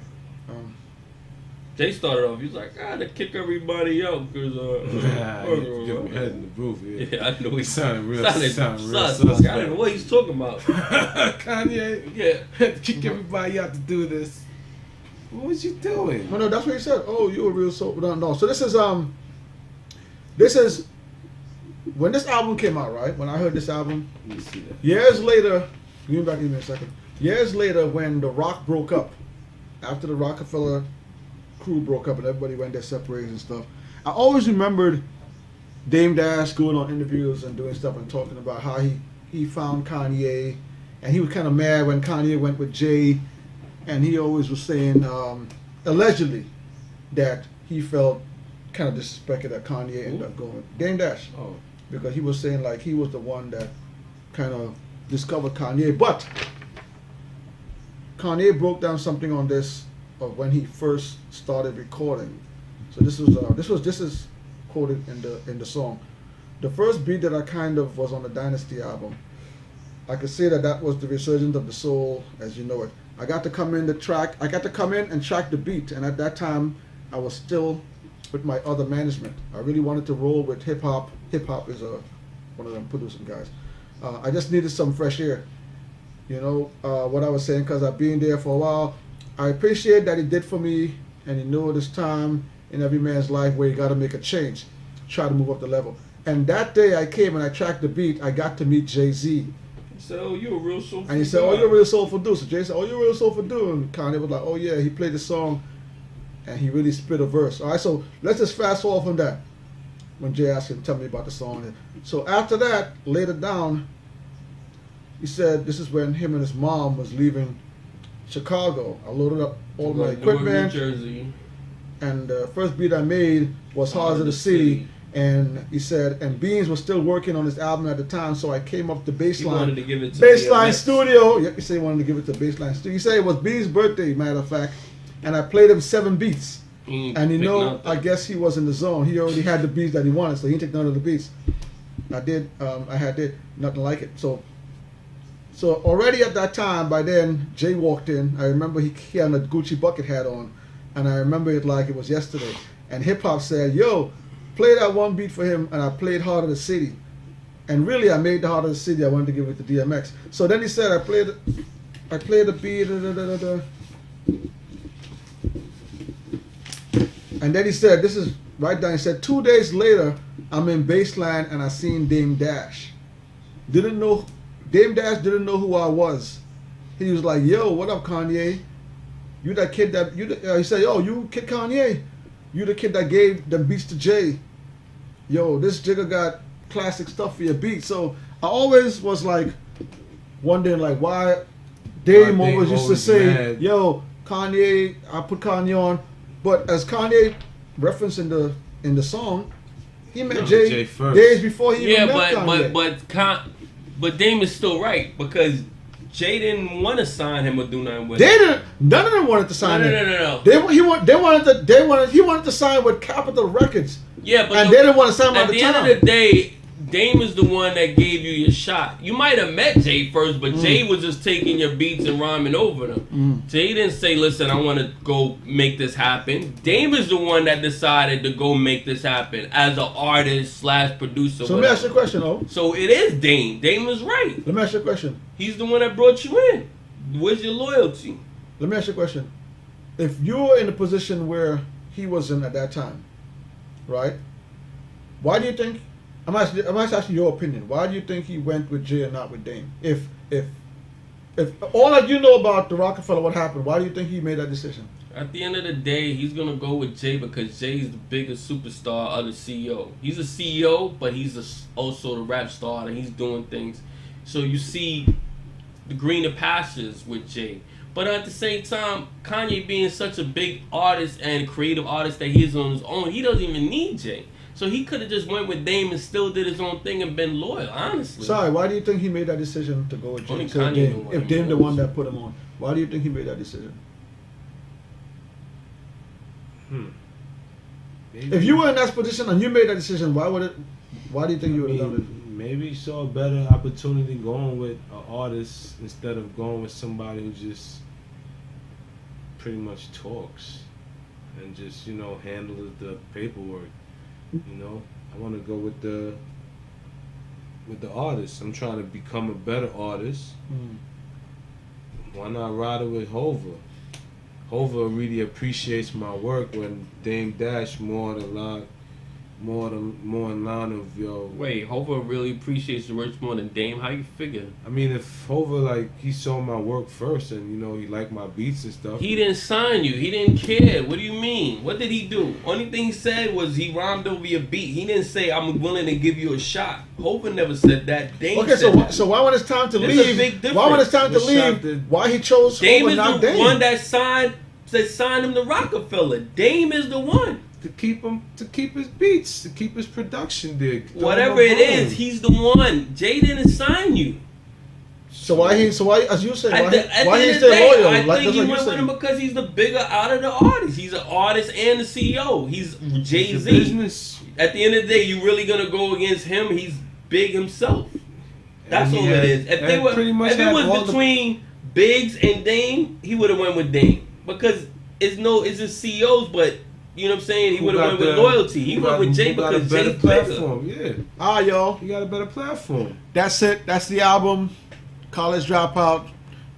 Jay started off. He's like, I had to kick everybody out because Give him head in the roof. yeah, I know he sounded real. sounded sus. sus. I don't know what he's talking about. Kanye, Yeah. kick everybody out to do this. What was you doing? Oh no, that's what he said. Oh, you a real soul. No. So this is when this album came out, right? When I heard this album, Let me see that. years later, give me back in a second. Years later, when the Rock broke up, after the Rockefeller crew broke up and everybody went their separate ways and stuff, I always remembered Dame Dash going on interviews and doing stuff and talking about how he found Kanye, and he was kind of mad when Kanye went with Jay, and he always was saying, allegedly, that he felt kind of disrespected that Kanye ended up going. Dame Dash. Oh, Because he was saying like he was the one that kind of discovered Kanye. But Kanye broke down something on this of when he first started recording. So this is quoted in the song. The first beat that I kind of was on the Dynasty album. I could say that was the resurgence of the soul as you know it. I got to come in and track the beat, and at that time I was still with my other management. I really wanted to roll with hip hop. Hip hop is one of them producing guys. I just needed some fresh air. You know what I was saying, because I've been there for a while. I appreciate that he did for me, and he knew this time in every man's life where you got to make a change, try to move up the level. And that day I came and I tracked the beat. I got to meet Jay-Z. He said, "Oh, you a real soulful." And he said, "Oh, you're a real soulful dude." So Jay said, "Oh, you're a real soulful dude." And Kanye was like, "Oh yeah," he played the song, and he really spit a verse. All right, so let's just fast forward from that. When Jay asked him, "Tell me about the song." So after that, later down, he said this is when him and his mom was leaving Chicago. I loaded up all my Newark, equipment. New Jersey. And the first beat I made was Hearts of the City. And he said, and Beans was still working on his album at the time, so I came up to He wanted Baseline. to give it to Baseline DMX. Studio. Yeah, he said he wanted to give it to Baseline Studio. He said it was Beans' birthday, matter of fact. And I played him 7 beats. He ain't And you pick know, nothing. I guess he was in the zone. He already had the beats that he wanted, so he didn't take none of the beats. I did, nothing like it. So already at that time, by then, Jay walked in. I remember he had a Gucci bucket hat on, and I remember it like it was yesterday. And hip hop said, "Yo, play that one beat for him," and I played Heart of the City. And really, I made the Heart of the City. I wanted to give it to DMX. So then he said, I played the beat. And then he said, this is right down. He said, 2 days later, I'm in Baseline and I seen Dame Dash. Dame Dash didn't know who I was. He was like, "Yo, what up, Kanye? You that kid that he said, "Yo, you kid Kanye. You the kid that gave the beats to Jay. Yo, this Jigga got classic stuff for your beats." So I always was like wondering like why Dame always used to say, mad. "Yo, Kanye, I put Kanye on." But as Kanye referenced in the song, he met Jay Jay first. days before he Yeah, even met Kanye. but Dame is still right because Jay didn't want to sign him or do nothing with him. They didn't. None of them wanted to sign him. No. He wanted to sign with Capitol Records. Yeah, but And they didn't want to sign him at at the the end time. of the day, Dame is the one that gave you your shot. You might have met Jay first, but Jay was just taking your beats and rhyming over them. Jay didn't say, "Listen, I want to go make this happen." Dame is the one that decided to go make this happen as an artist / producer. So let me ask you a question, though. So it is Dame. Dame is right. Let me ask you a question. He's the one that brought you in. Where's your loyalty? Let me ask you a question. If you were in a position where he was in at that time, right? Why do you think? I'm asking your opinion. Why do you think he went with Jay and not with Dame? If all that you know about the Rockefeller, what happened? Why do you think he made that decision? At the end of the day, he's gonna go with Jay because Jay's the biggest superstar of the CEO. He's a CEO, but he's also the rap star and he's doing things. So you see the greener pastures with Jay. But at the same time, Kanye being such a big artist and creative artist that he is on his own, he doesn't even need Jay. So he could have just went with Dame and still did his own thing and been loyal, honestly. Sorry, why do you think he made that decision to go with Jay? Only to Kanye Dame? knew what If he Dame the was. one that put him on, why do you think he made that decision? Maybe, If you were in that position and you made that decision, why do you think you would have done it? Maybe he saw a better opportunity going with an artist instead of going with somebody who just pretty much talks and just handles the paperwork. I want to go with the artist. I'm trying to become a better artist. Why not ride it with Hova? Hova really appreciates my work when Dame Dash more in line of Wait, Hova really appreciates the work more than Dame? How you figure? I mean, if Hova he saw my work first and he liked my beats and stuff. He didn't sign you. He didn't care. What do you mean? What did he do? Only thing he said was he rhymed over your beat. He didn't say, "I'm willing to give you a shot." Hova never said that. Dame Okay, said that. so why when it's time to There's a leave? big difference. Why when it's time to What shot leave? did- Why he chose Dame Hova, is not the Dame? one that signed him to Rockefeller. Dame is the one. to keep his beats, to keep his production there. Whatever it is, he's the one. Jay didn't sign you. So why, as you say, At the why end he of stay the day, loyal? I Like, think that's he what went you with him say. because he's the bigger out of the artists. He's an artist and the CEO. He's Jay It's a Z. business. At the end of the day, you really gonna go against him? He's big himself. That's And all he it had- is. If and pretty much if it had all was the- between Biggs and Dame, he would have went with Dame because it's just CEOs, but. You know what I'm saying? He Who would have got went with the- loyalty. He who went got- with Jay who got a because better Jay's bigger. platform. Yeah, Ah, y'all. he got a better platform. That's it. That's the album, College Dropout.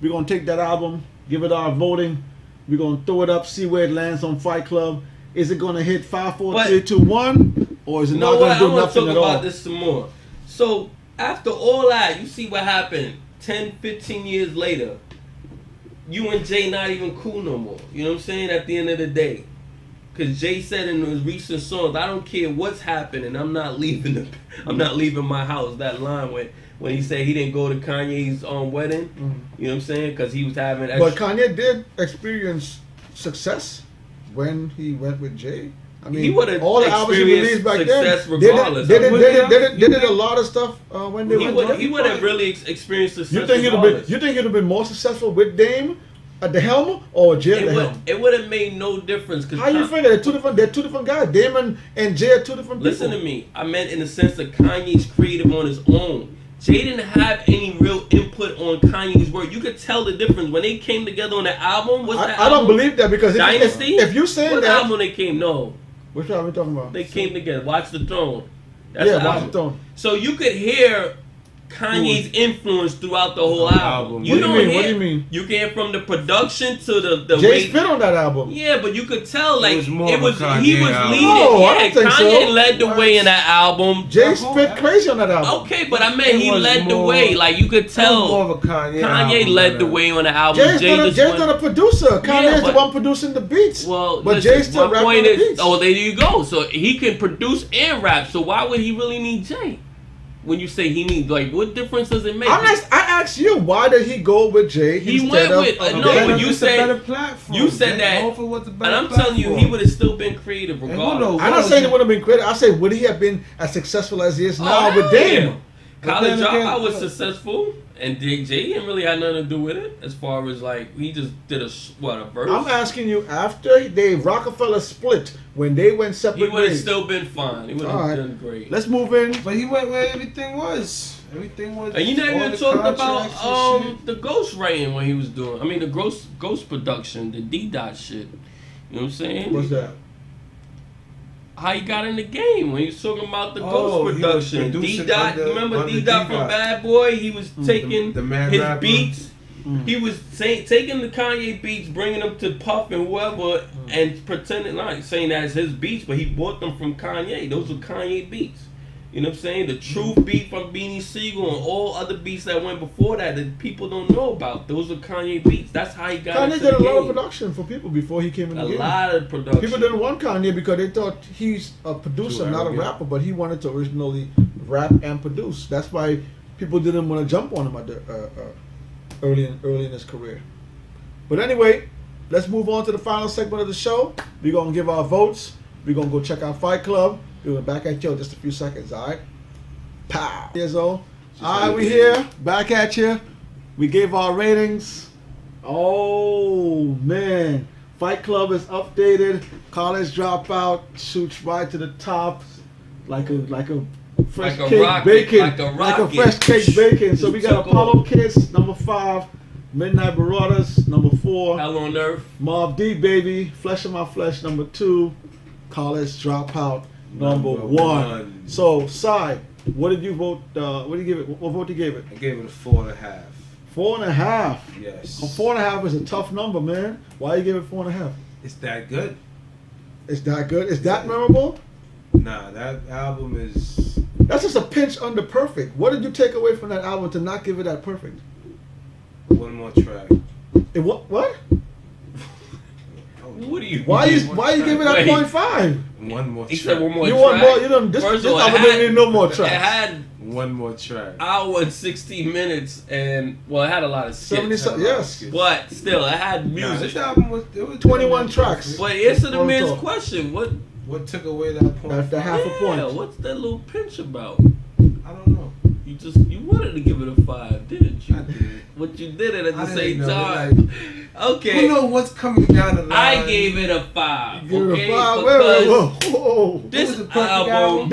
We're gonna take that album, give it our voting. We're gonna throw it up, see where it lands on Fight Club. Is it gonna hit 5, 4, 3, 2, 1, or is it You not know gonna what? I do want to nothing talk at about all? this some more. So, after all that, you see what happened 10, 15 years later. You and Jay not even cool no more. You know what I'm saying? At the end of the day. Because Jay said in his recent songs, I don't care what's happening, I'm not leaving my house. That line when he said he didn't go to Kanye's wedding, you know what I'm saying? Because he was having extra. But Kanye did experience success when he went with Jay. I mean, he would have all the albums he released back success then. regardless. They did a lot of stuff when they went. He would have really experienced success. You think he'd have been more successful with Dame at the helm or Jay at the helm? It would have made no difference. How you figure they're two different guys? Damon and Jay are two different people. Listen to me. I meant in the sense that Kanye's creative on his own. Jay didn't have any real input on Kanye's work. You could tell the difference when they came together on the album. I don't believe that because Dynasty. If you saying what that album they came? No. Which album are we talking about? They came together. Watch the Throne. That's yeah, the Watch album. the Throne. So you could hear Kanye's influence throughout the whole album. What do you mean? You can hear from the production to the Jay way. spit on that album. Yeah, but you could tell like It was more he of a was Kanye leading. album. No, I Yeah, don't think Kanye so. led the way in that album. Jay spit crazy on that album. Okay, but I meant It he was led the more- way. Like you could More tell of a Kanye Kanye led the way on the album. Jay's not a producer. Kanye's the but- one producing the beats. Well, but listen, Jay's still my rapping on point the is, beats. oh, there you go. So he can produce and rap. So why would he really need Jay? When you say he needs, like, what difference does it make? I asked you, why did he go with Jay He instead went with of no. Dame? When you It's a said better platform. you said that, Hopefully was a better and I'm telling you, he platform. would have still been creative And regardless. who knows? I'm not saying he would have been creative. I say, would he have been as successful as he is now with hell Dame? yeah. College then again, Dropout was look. successful, and Jay didn't really have nothing to do with it. As far as like, he just did a verse. I'm asking you, after the Rockefeller split, when they went He separate would have ways, still been fine. He would All have right. done great. let's move in. But he went where everything was. Everything was. And you never all even the talked contracts and about shit. the ghost writing when he was doing. I mean the ghost production, the D-Dot shit. You know what I'm saying? What's that? How he got in the game when he was talking about the Oh, ghost he was production. producing D-Dot, under- remember under D-Dot from D-Dot. Bad Boy? He was taking the man his rapper. beats. He was taking the Kanye beats, bringing them to Puff and whoever, and pretending like saying that's his beats, but he bought them from Kanye. Those were Kanye beats. You know what I'm saying? The Truth beat from Beanie Siegel and all other beats that went before that people don't know about. Those are Kanye beats. That's how he got Kanye into did a the lot of game. production for people before he came in the A game. lot of production. People didn't want Kanye because they thought he's a producer, Too not a arrogant. rapper. But he wanted to originally rap and produce. That's why people didn't want to jump on him at the early in his career. But anyway, let's move on to the final segment of the show. We're gonna give our votes. We're gonna go check out Fight Club. We'll be back at you in just a few seconds. All right. Pow. Years old. All right, we here. Back at you. We gave our ratings. Oh man. Fight Club is updated. College Dropout shoots right to the top, like a fresh Like a cake rocket, bacon, like a like a rocket. fresh cake bacon. So we got Took Apollo off. Kids number 5, Midnight Marauders number 4, Hell on Earth. Mobb D Baby, Flesh of My Flesh number 2, College Dropout number Number 1. one. So, Sai, what did you vote? What did you give it? What vote you gave it? I gave it a 4.5. 4.5. Yes. 4.5 is a tough number, man. Why you give it 4.5? It's that good. Is that good? Is that memorable? Nah, that album is. That's just a pinch under perfect. What did you take away from that album to not give it that perfect? One more track. It, what? What do you? Why you give it that Wait. 0.5? One more He track. said one more You track. want more? You don't. This First of all, album it didn't had- need no more It tracks. had One more track. hour and 60 minutes, and well, it had a lot of skits. 70 so- yes. But still, it had Nah, music. this album was. It was 21 tracks. But answer the One man's talk. question. What took away that point? That's the half a Yeah, point. what's that little pinch about? I don't know. You wanted to give it a 5, didn't you? I did. But you did it at the I same didn't know, time. Okay. Who knows what's coming down the line? I gave it a 5. Give it Okay, a 5. because Whoa. this It was a perfect album. album.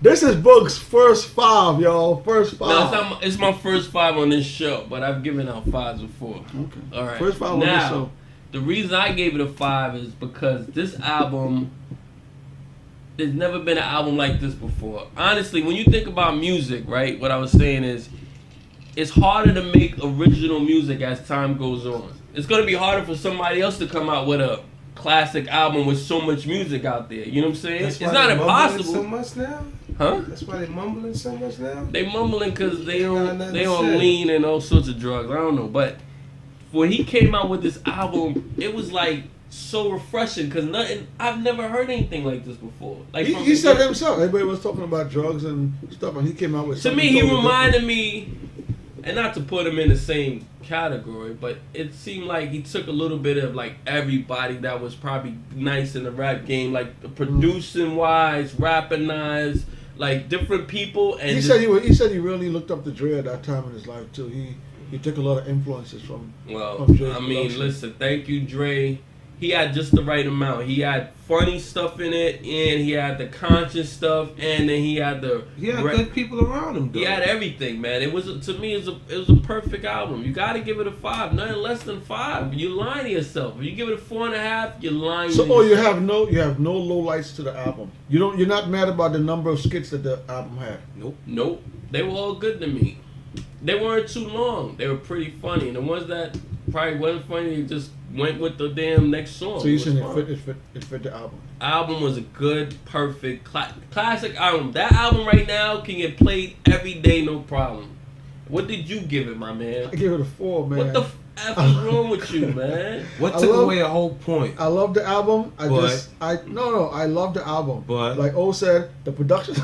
This is Boog's first 5, y'all. First 5. No, it's my first 5 on this show, but I've given out 5s before. Okay. All right. First 5 on this now, show. the reason I gave it a 5 is because this album, there's never been an album like this before. Honestly, when you think about music, right, what I was saying is, it's harder to make original music as time goes on. It's going to be harder for somebody else to come out with a classic album with so much music out there. You know what I'm saying? That's It's why not they mumbling impossible. so much now. Huh? That's why they mumbling so much now. They mumbling because they got don't nothing they to on say. lean and all sorts of drugs. I don't know, but when he came out with this album, it was like so refreshing because I've never heard anything like this before. Like he said it himself. Everybody was talking about drugs and stuff, and he came out with. To me, he reminded me, and not to put him in the same category, but it seemed like he took a little bit of like everybody that was probably nice in the rap game, like producing wise, rapping wise, like different people. And he said he really looked up to Dre at that time in his life too. He took a lot of influences from. Well, from Dre's I mean, production. listen, thank you, Dre. He had just the right amount. He had funny stuff in it, and he had the conscious stuff, and then he had the. He had good people around him, though. He had everything, man. It was to me, it was a perfect album. You got to give it a 5, nothing less than 5. You're lying to yourself. If you give it a 4.5, you're lying. So, to you yourself. have no lowlights to the album. You're not mad about the number of skits that the album had. Nope. They were all good to me. They weren't too long. They were pretty funny, and the ones that probably wasn't funny, they just went with the damn next song. So you saying it fit the album? Album was a good, perfect, classic album. That album right now can get played every day, no problem. What did you give it, my man? I give it a 4, man. What the F is wrong with you, man? What took away a whole point? I love the album. I love the album. But like O said, the production.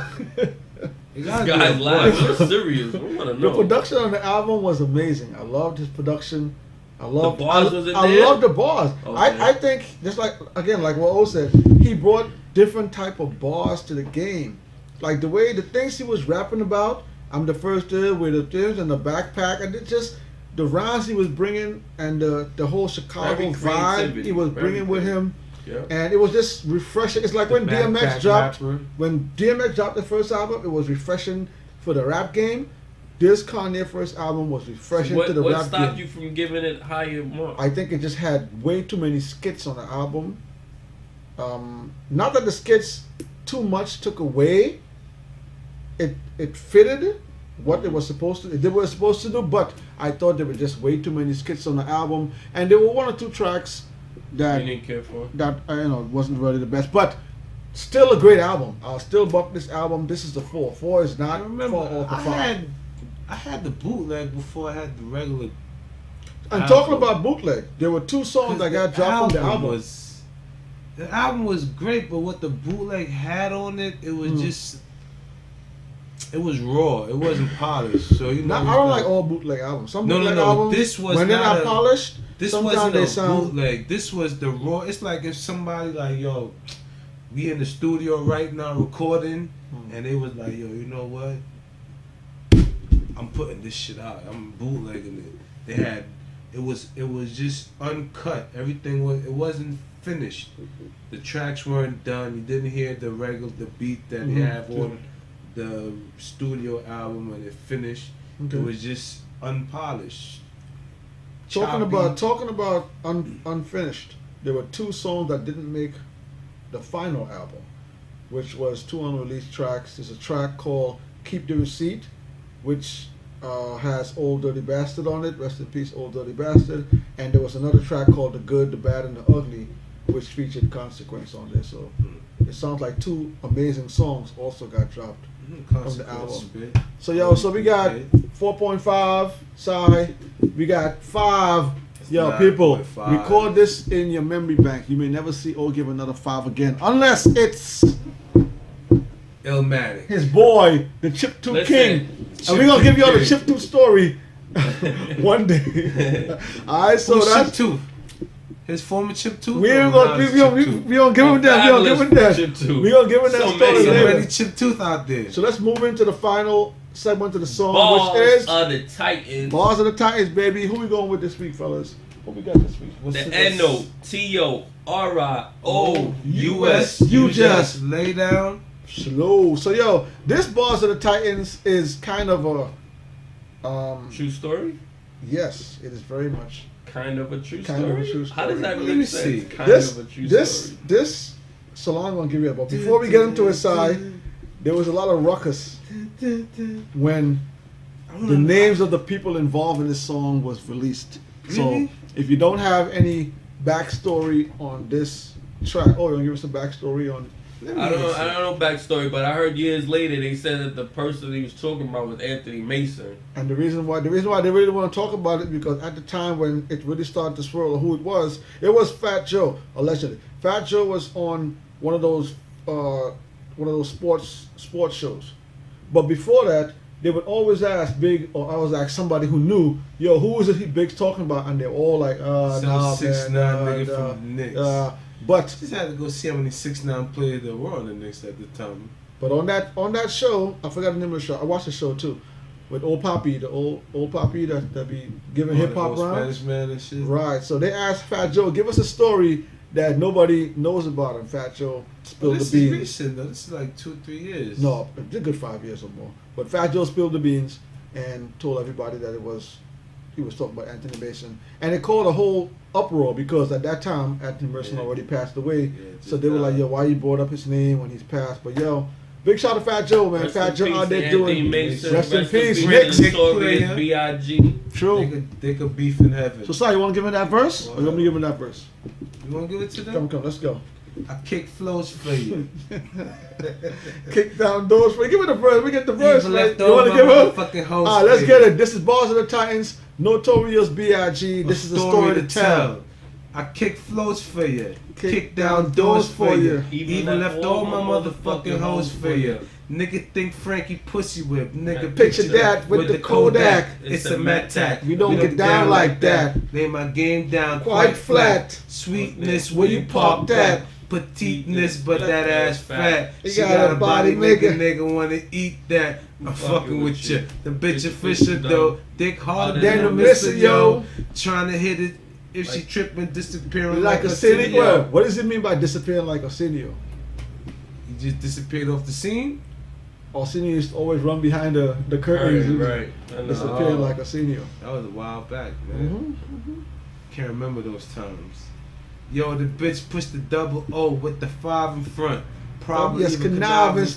This guy's laughing. You're serious. I want to know. The production on the album was amazing. I loved his production. I love the bars. Was it I there? love the bars. Okay. I think just like what O said, he brought different type of bars to the game. Like the way the things he was rapping about. I'm the first there with the things and the backpack, and it just the rhymes he was bringing and the whole Chicago vibe he was bringing with him. Yeah. And it was just refreshing. It's like when DMX dropped. Rapper. When DMX dropped the first album, it was refreshing for the rap game. This Kanye first album was refreshing to the rap game. What stopped you from giving it higher mark? I think it just had way too many skits on the album. Not that the skits too much took away. It fitted what they were supposed to do, but I thought there were just way too many skits on the album, and there were 1 or 2 tracks that you didn't care for. That wasn't really the best, but still a great album. I'll still bump this album. This is the 4. 4 is not. I had the bootleg before I had the regular. And talking about bootleg, there were 2 songs that got dropped from the album. The album was great, but what the bootleg had on it, it was just. It was raw. It wasn't polished. So you know. I don't like all bootleg albums. Some bootleg albums, this was when they're not polished. This wasn't a bootleg. This was the raw. It's like if somebody like, yo, we in the studio right now recording, and they was like, yo, you know what? I'm putting this shit out. I'm bootlegging it. They had, it was just uncut. Everything it wasn't finished. The tracks weren't done. You didn't hear the beat that they have on the studio album when it finished. Okay. It was just unpolished. Talking about unfinished, there were 2 songs that didn't make the final album, which was 2 unreleased tracks. There's a track called "Keep the Receipt," which has "Old Dirty Bastard" on it. Rest in peace, Old Dirty Bastard. And there was another track called "The Good, the Bad, and the Ugly," which featured Consequence on there. So it sounds like 2 amazing songs also got dropped from the album. So we got 4.5 side. We got 5. Yo, people, record this in your memory bank. You may never see O give another 5 again, unless it's Illmatic, his boy, the Chip 2 King. And we're gonna give y'all the Chip 2 story one day. Alright, so that's Chip 2. His former Chip 2. We gonna give him that. We gonna give him that. We gonna give him that story so later. many Chip Tooth out there. So let's move into the final segment of the song, Balls which is of the Titans. Balls of the Titans, baby. Who we going with this week, fellas? What we got this week? The NOTORIOUS. You just lay down slow. So yo, this Balls of the Titans is kind of a true story. Yes, it is very much kind of a true kind story. Of a true story. How does that really say? Kind of a true story. This Salon gonna give you a. But before we get into his side, there was a lot of ruckus when the names of the people involved in this song was released. So if you don't have any backstory on this track, you want to give us a backstory on I don't know backstory, but I heard years later they said that the person he was talking about was Anthony Mason. And the reason why they really want to talk about it because at the time when it really started to swirl who it was Fat Joe, allegedly. Fat Joe was on one of those sports shows. But before that, they would always ask Big, or I was ask somebody who knew, yo, who was it Big's talking about? And they're all like, Some 6'9" nigga from the Knicks. But just had to go see how many 6'9" players there were on the Knicks at the time. But on that show, I forgot the name of the show. I watched the show too, with old Poppy, the old Poppy that be giving hip hop rounds. Spanish man and shit. Right. So they asked Fat Joe, give us a story that nobody knows about him. Fat Joe spilled the beans. This is recent though. This is like 2-3 years. No, it's a good 5 years or more. But Fat Joe spilled the beans and told everybody that he was talking about Anthony Mason, and it caused a whole uproar because at that time Anthony Mason already passed away. Yeah, so they were like, yo, why you brought up his name when he's passed? But yo, big shout out to Fat Joe, man. Fat Joe out there doing rest in peace. Knicks B.I.G. True. They could beef in heaven. So, Si, you want to give him that verse? Or you want me to give him that verse? You want to give it to them? Come, let's go. I kick flows for you. Kick down doors for you. Give me the verse. We get the verse, man. You want to give him? Fucking Alright, let's get it. This is Bars of the Titans, Notorious B.I.G. This is a story to tell. I kick flows for you. Kick down doors for you. Even left all my motherfucking hoes for you. Nigga think Frankie pussy whip. Nigga picture that with the Kodak. It's a Mac Tac. We don't get down like that. Lay my game down Quite flat. Sweetness, where you park that? Petiteness, but that ass fat. You She got a body, nigga wanna eat that. I'm fucking with you. The bitch a fisher though. Dick harder than a misser, yo. Trying to hit it. If she tripping, disappearing like Arsenio. What does it mean by disappearing like Arsenio? You just disappeared off the scene? Arsenio used to always run behind the curtains. Right. Disappearing like Arsenio. That was a while back, man. Can't remember those times. Yo, the bitch pushed the double O with the 5 in front. Probably yes, conniving.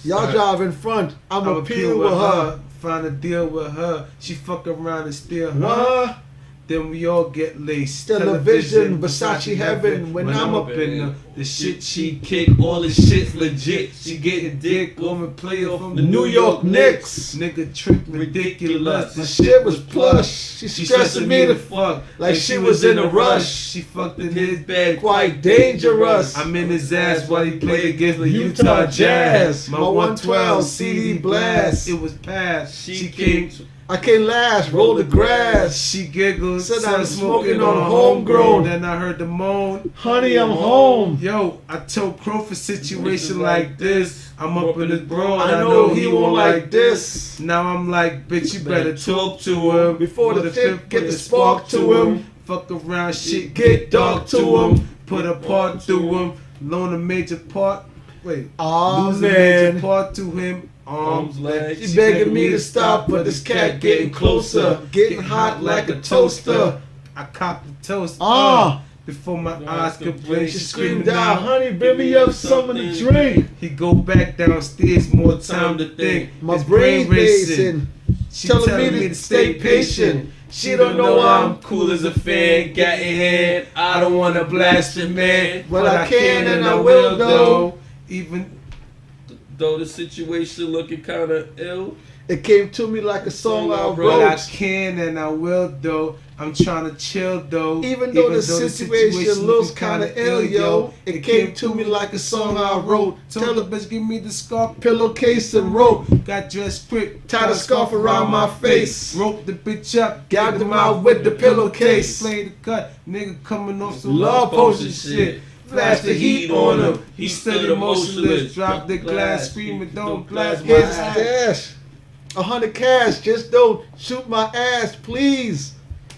Y'all drive in front. I'm a peel with her. Find a deal with her. She fuck around and steal her. What? Then we all get laced. Television, Versace heaven. When I'm up in the shit she kick, all the shit's legit. She getting dick, woman player from the New York Knicks. Nigga trick ridiculous. The shit was plush. She stressing me to fuck like she was in a rush. She fucked in his bed, quite dangerous. I'm in his ass while he played against the Utah Jazz. My 112 CD blast. It was past. She came. I came last, roll the grass. She giggled, said I'm smoking on homegrown. Then I heard the moan, honey, I'm home. Yo, I told Crow for situation like this. I'm up in his bro, I know he won't like this. Now I'm like, bitch, you better talk to him before the tip get the spark to him. Fuck around, shit get dark to him. Put a part through him, loan a major part. Wait, lose a major part to him. Arms, legs. She begging me to stop, but this cat getting closer, getting hot like a toaster. I copped the toast. Before my eyes could blink, she screamed out, "Honey, bring me up something to drink." He go back downstairs, more time to think. My brain racing. She telling me to stay patient. She don't know I'm cool as a fan. Got your hand. I don't wanna blast your man, but I can and I will though. Even though the situation looking kinda ill, it came to me like a song I wrote. But I can and I will though. I'm trying to chill though. Even though the situation looks kinda ill, yo. It came to me like a song I wrote. Tell the bitch give me the scarf, pillowcase and rope. Got dressed quick, tied a scarf around my face. Rope the bitch up, gagged him out with the pillowcase. Play the cut, nigga coming off some love potion shit. Flash the heat on him. He stood emotionless. Drop the glass, screaming, don't blast my Here's ass. dash. 100 cash. Just don't shoot my ass, please.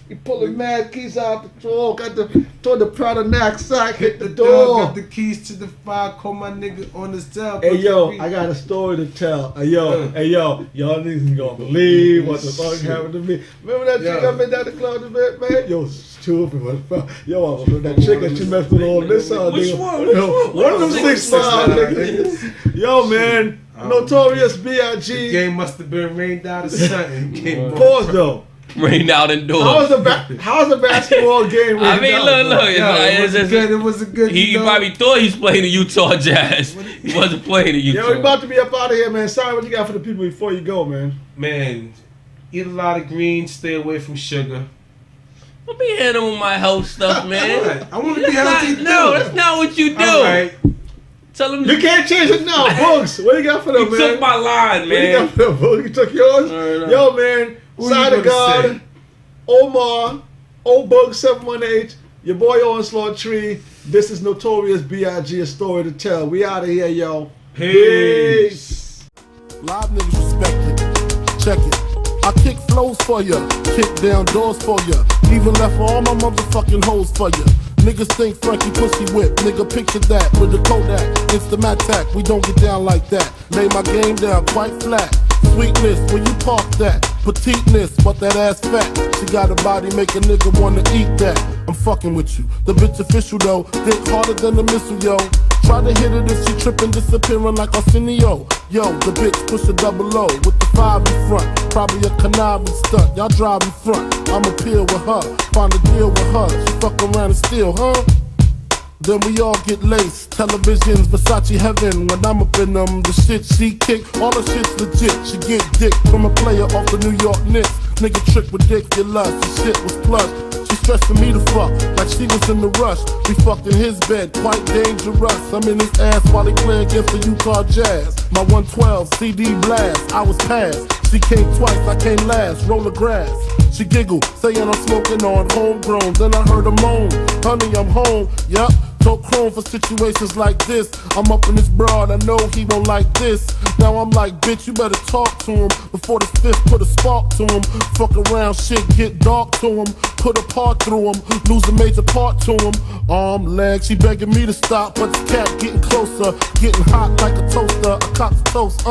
He pulling mad keys out the drawer. Got the Prada knapsack. Hit the door. Got the keys to the fire. Call my nigga on the cell. Hey yo, I got a story to tell. Hey yo, y'all niggas ain't gonna believe what the fuck happened to me. Remember that chick I met down the club to bed, man? Yo, stupid motherfucker. Yo, I was with that chick and she messed with all this side, Which nigga. one? Yo, one of them 6'9" niggas. Yo, man, Notorious B.I.G. The game must have been rained out or something. Pause though. rained out indoors. How's a basketball game? I mean, look. It wasn't good. He probably thought he's playing the Utah Jazz. He wasn't playing the Utah. Yo, we about to be up out of here, man. Sorry, what you got for the people before you go, man? Man, eat a lot of greens. Stay away from sugar. Don't be handling my health stuff, man. Right. I want to be healthy. No, that's not what you do. All right. Tell him you can't change it now, Boogs. What you got for them, you man? took my line, man. What you got for them, Boogs? You took yours? Yo, man. Side of God, Omar, Old Bug 718, your boy Onslaught Tree. This is Notorious B.I.G. A story to tell. We out of here, yo. Peace. Live niggas respect it. Check it. I kick flows for ya, kick down doors for ya, even left all my motherfucking hoes for ya. Niggas think Frankie pussy whip, nigga picture that with the Kodak, Instamatic, we don't get down like that. Lay my game down quite flat. Sweetness, when you park that. Petiteness, but that ass fat. She got a body, make a nigga wanna eat that. I'm fucking with you. The bitch official though, dick harder than a missile, yo. Try to hit it if she trippin', disappearing like Arsenio. Yo, the bitch push a double O with the 5 in front. Probably a conniving stunt. Y'all drive in front. I'ma peel with her, find a deal with her. She fuck around and steal, huh? Then we all get laced. Televisions, Versace heaven. When I'm up in them, the shit she kick, all the shit's legit. She get dick from a player off the New York Knicks. Nigga trick ridiculous, the shit was plush. She stressing me to fuck, like she was in the rush. We fucked in his bed, quite dangerous. I'm in his ass while he play against the Utah Jazz. My 112 CD blast, I was passed. She came twice, I came last, roll the grass. She giggled, saying I'm smoking on homegrown. Then I heard her moan, honey, I'm home. Yup, so chrome for situations like this. I'm up in this broad, I know he won't like this. Now I'm like, bitch, you better talk to him before the fifth put a spark to him. Fuck around, shit get dark to him. Put a part through him, lose a major part to him. Arm, leg, she begging me to stop, but the cat getting closer, getting hot like a toaster. A cop's toast,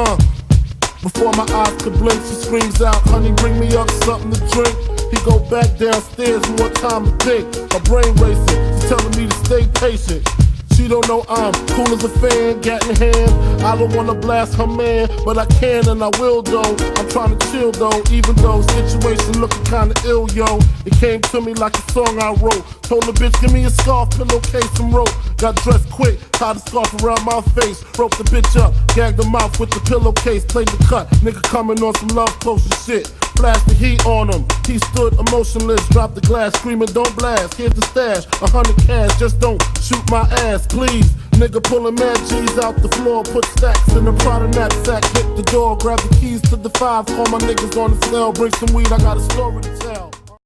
Before my eyes could blink, she screams out, honey, bring me up something to drink. He go back downstairs, more time to think. My brain racing, she's telling me to stay patient. She don't know I'm cool as a fan, gat in hand. I don't wanna blast her man, but I can and I will though. I'm trying to chill though, even though situation looking kinda ill, yo. It came to me like a song I wrote. Told the bitch, give me a scarf, pillowcase, and rope. Got dressed quick, tied the scarf around my face. Roped the bitch up, gagged her mouth with the pillowcase. Played the cut, nigga coming on some love potion shit. Flashed the heat on him, he stood emotionless. Dropped the glass, screaming, don't blast. Here's the stash, 100 cash, just don't shoot my ass, please. Nigga pulling mad G's out the floor, put stacks in the Prada knapsack, hit the door, grab the keys to the 5, call my niggas on the cell, bring some weed, I got a story to tell.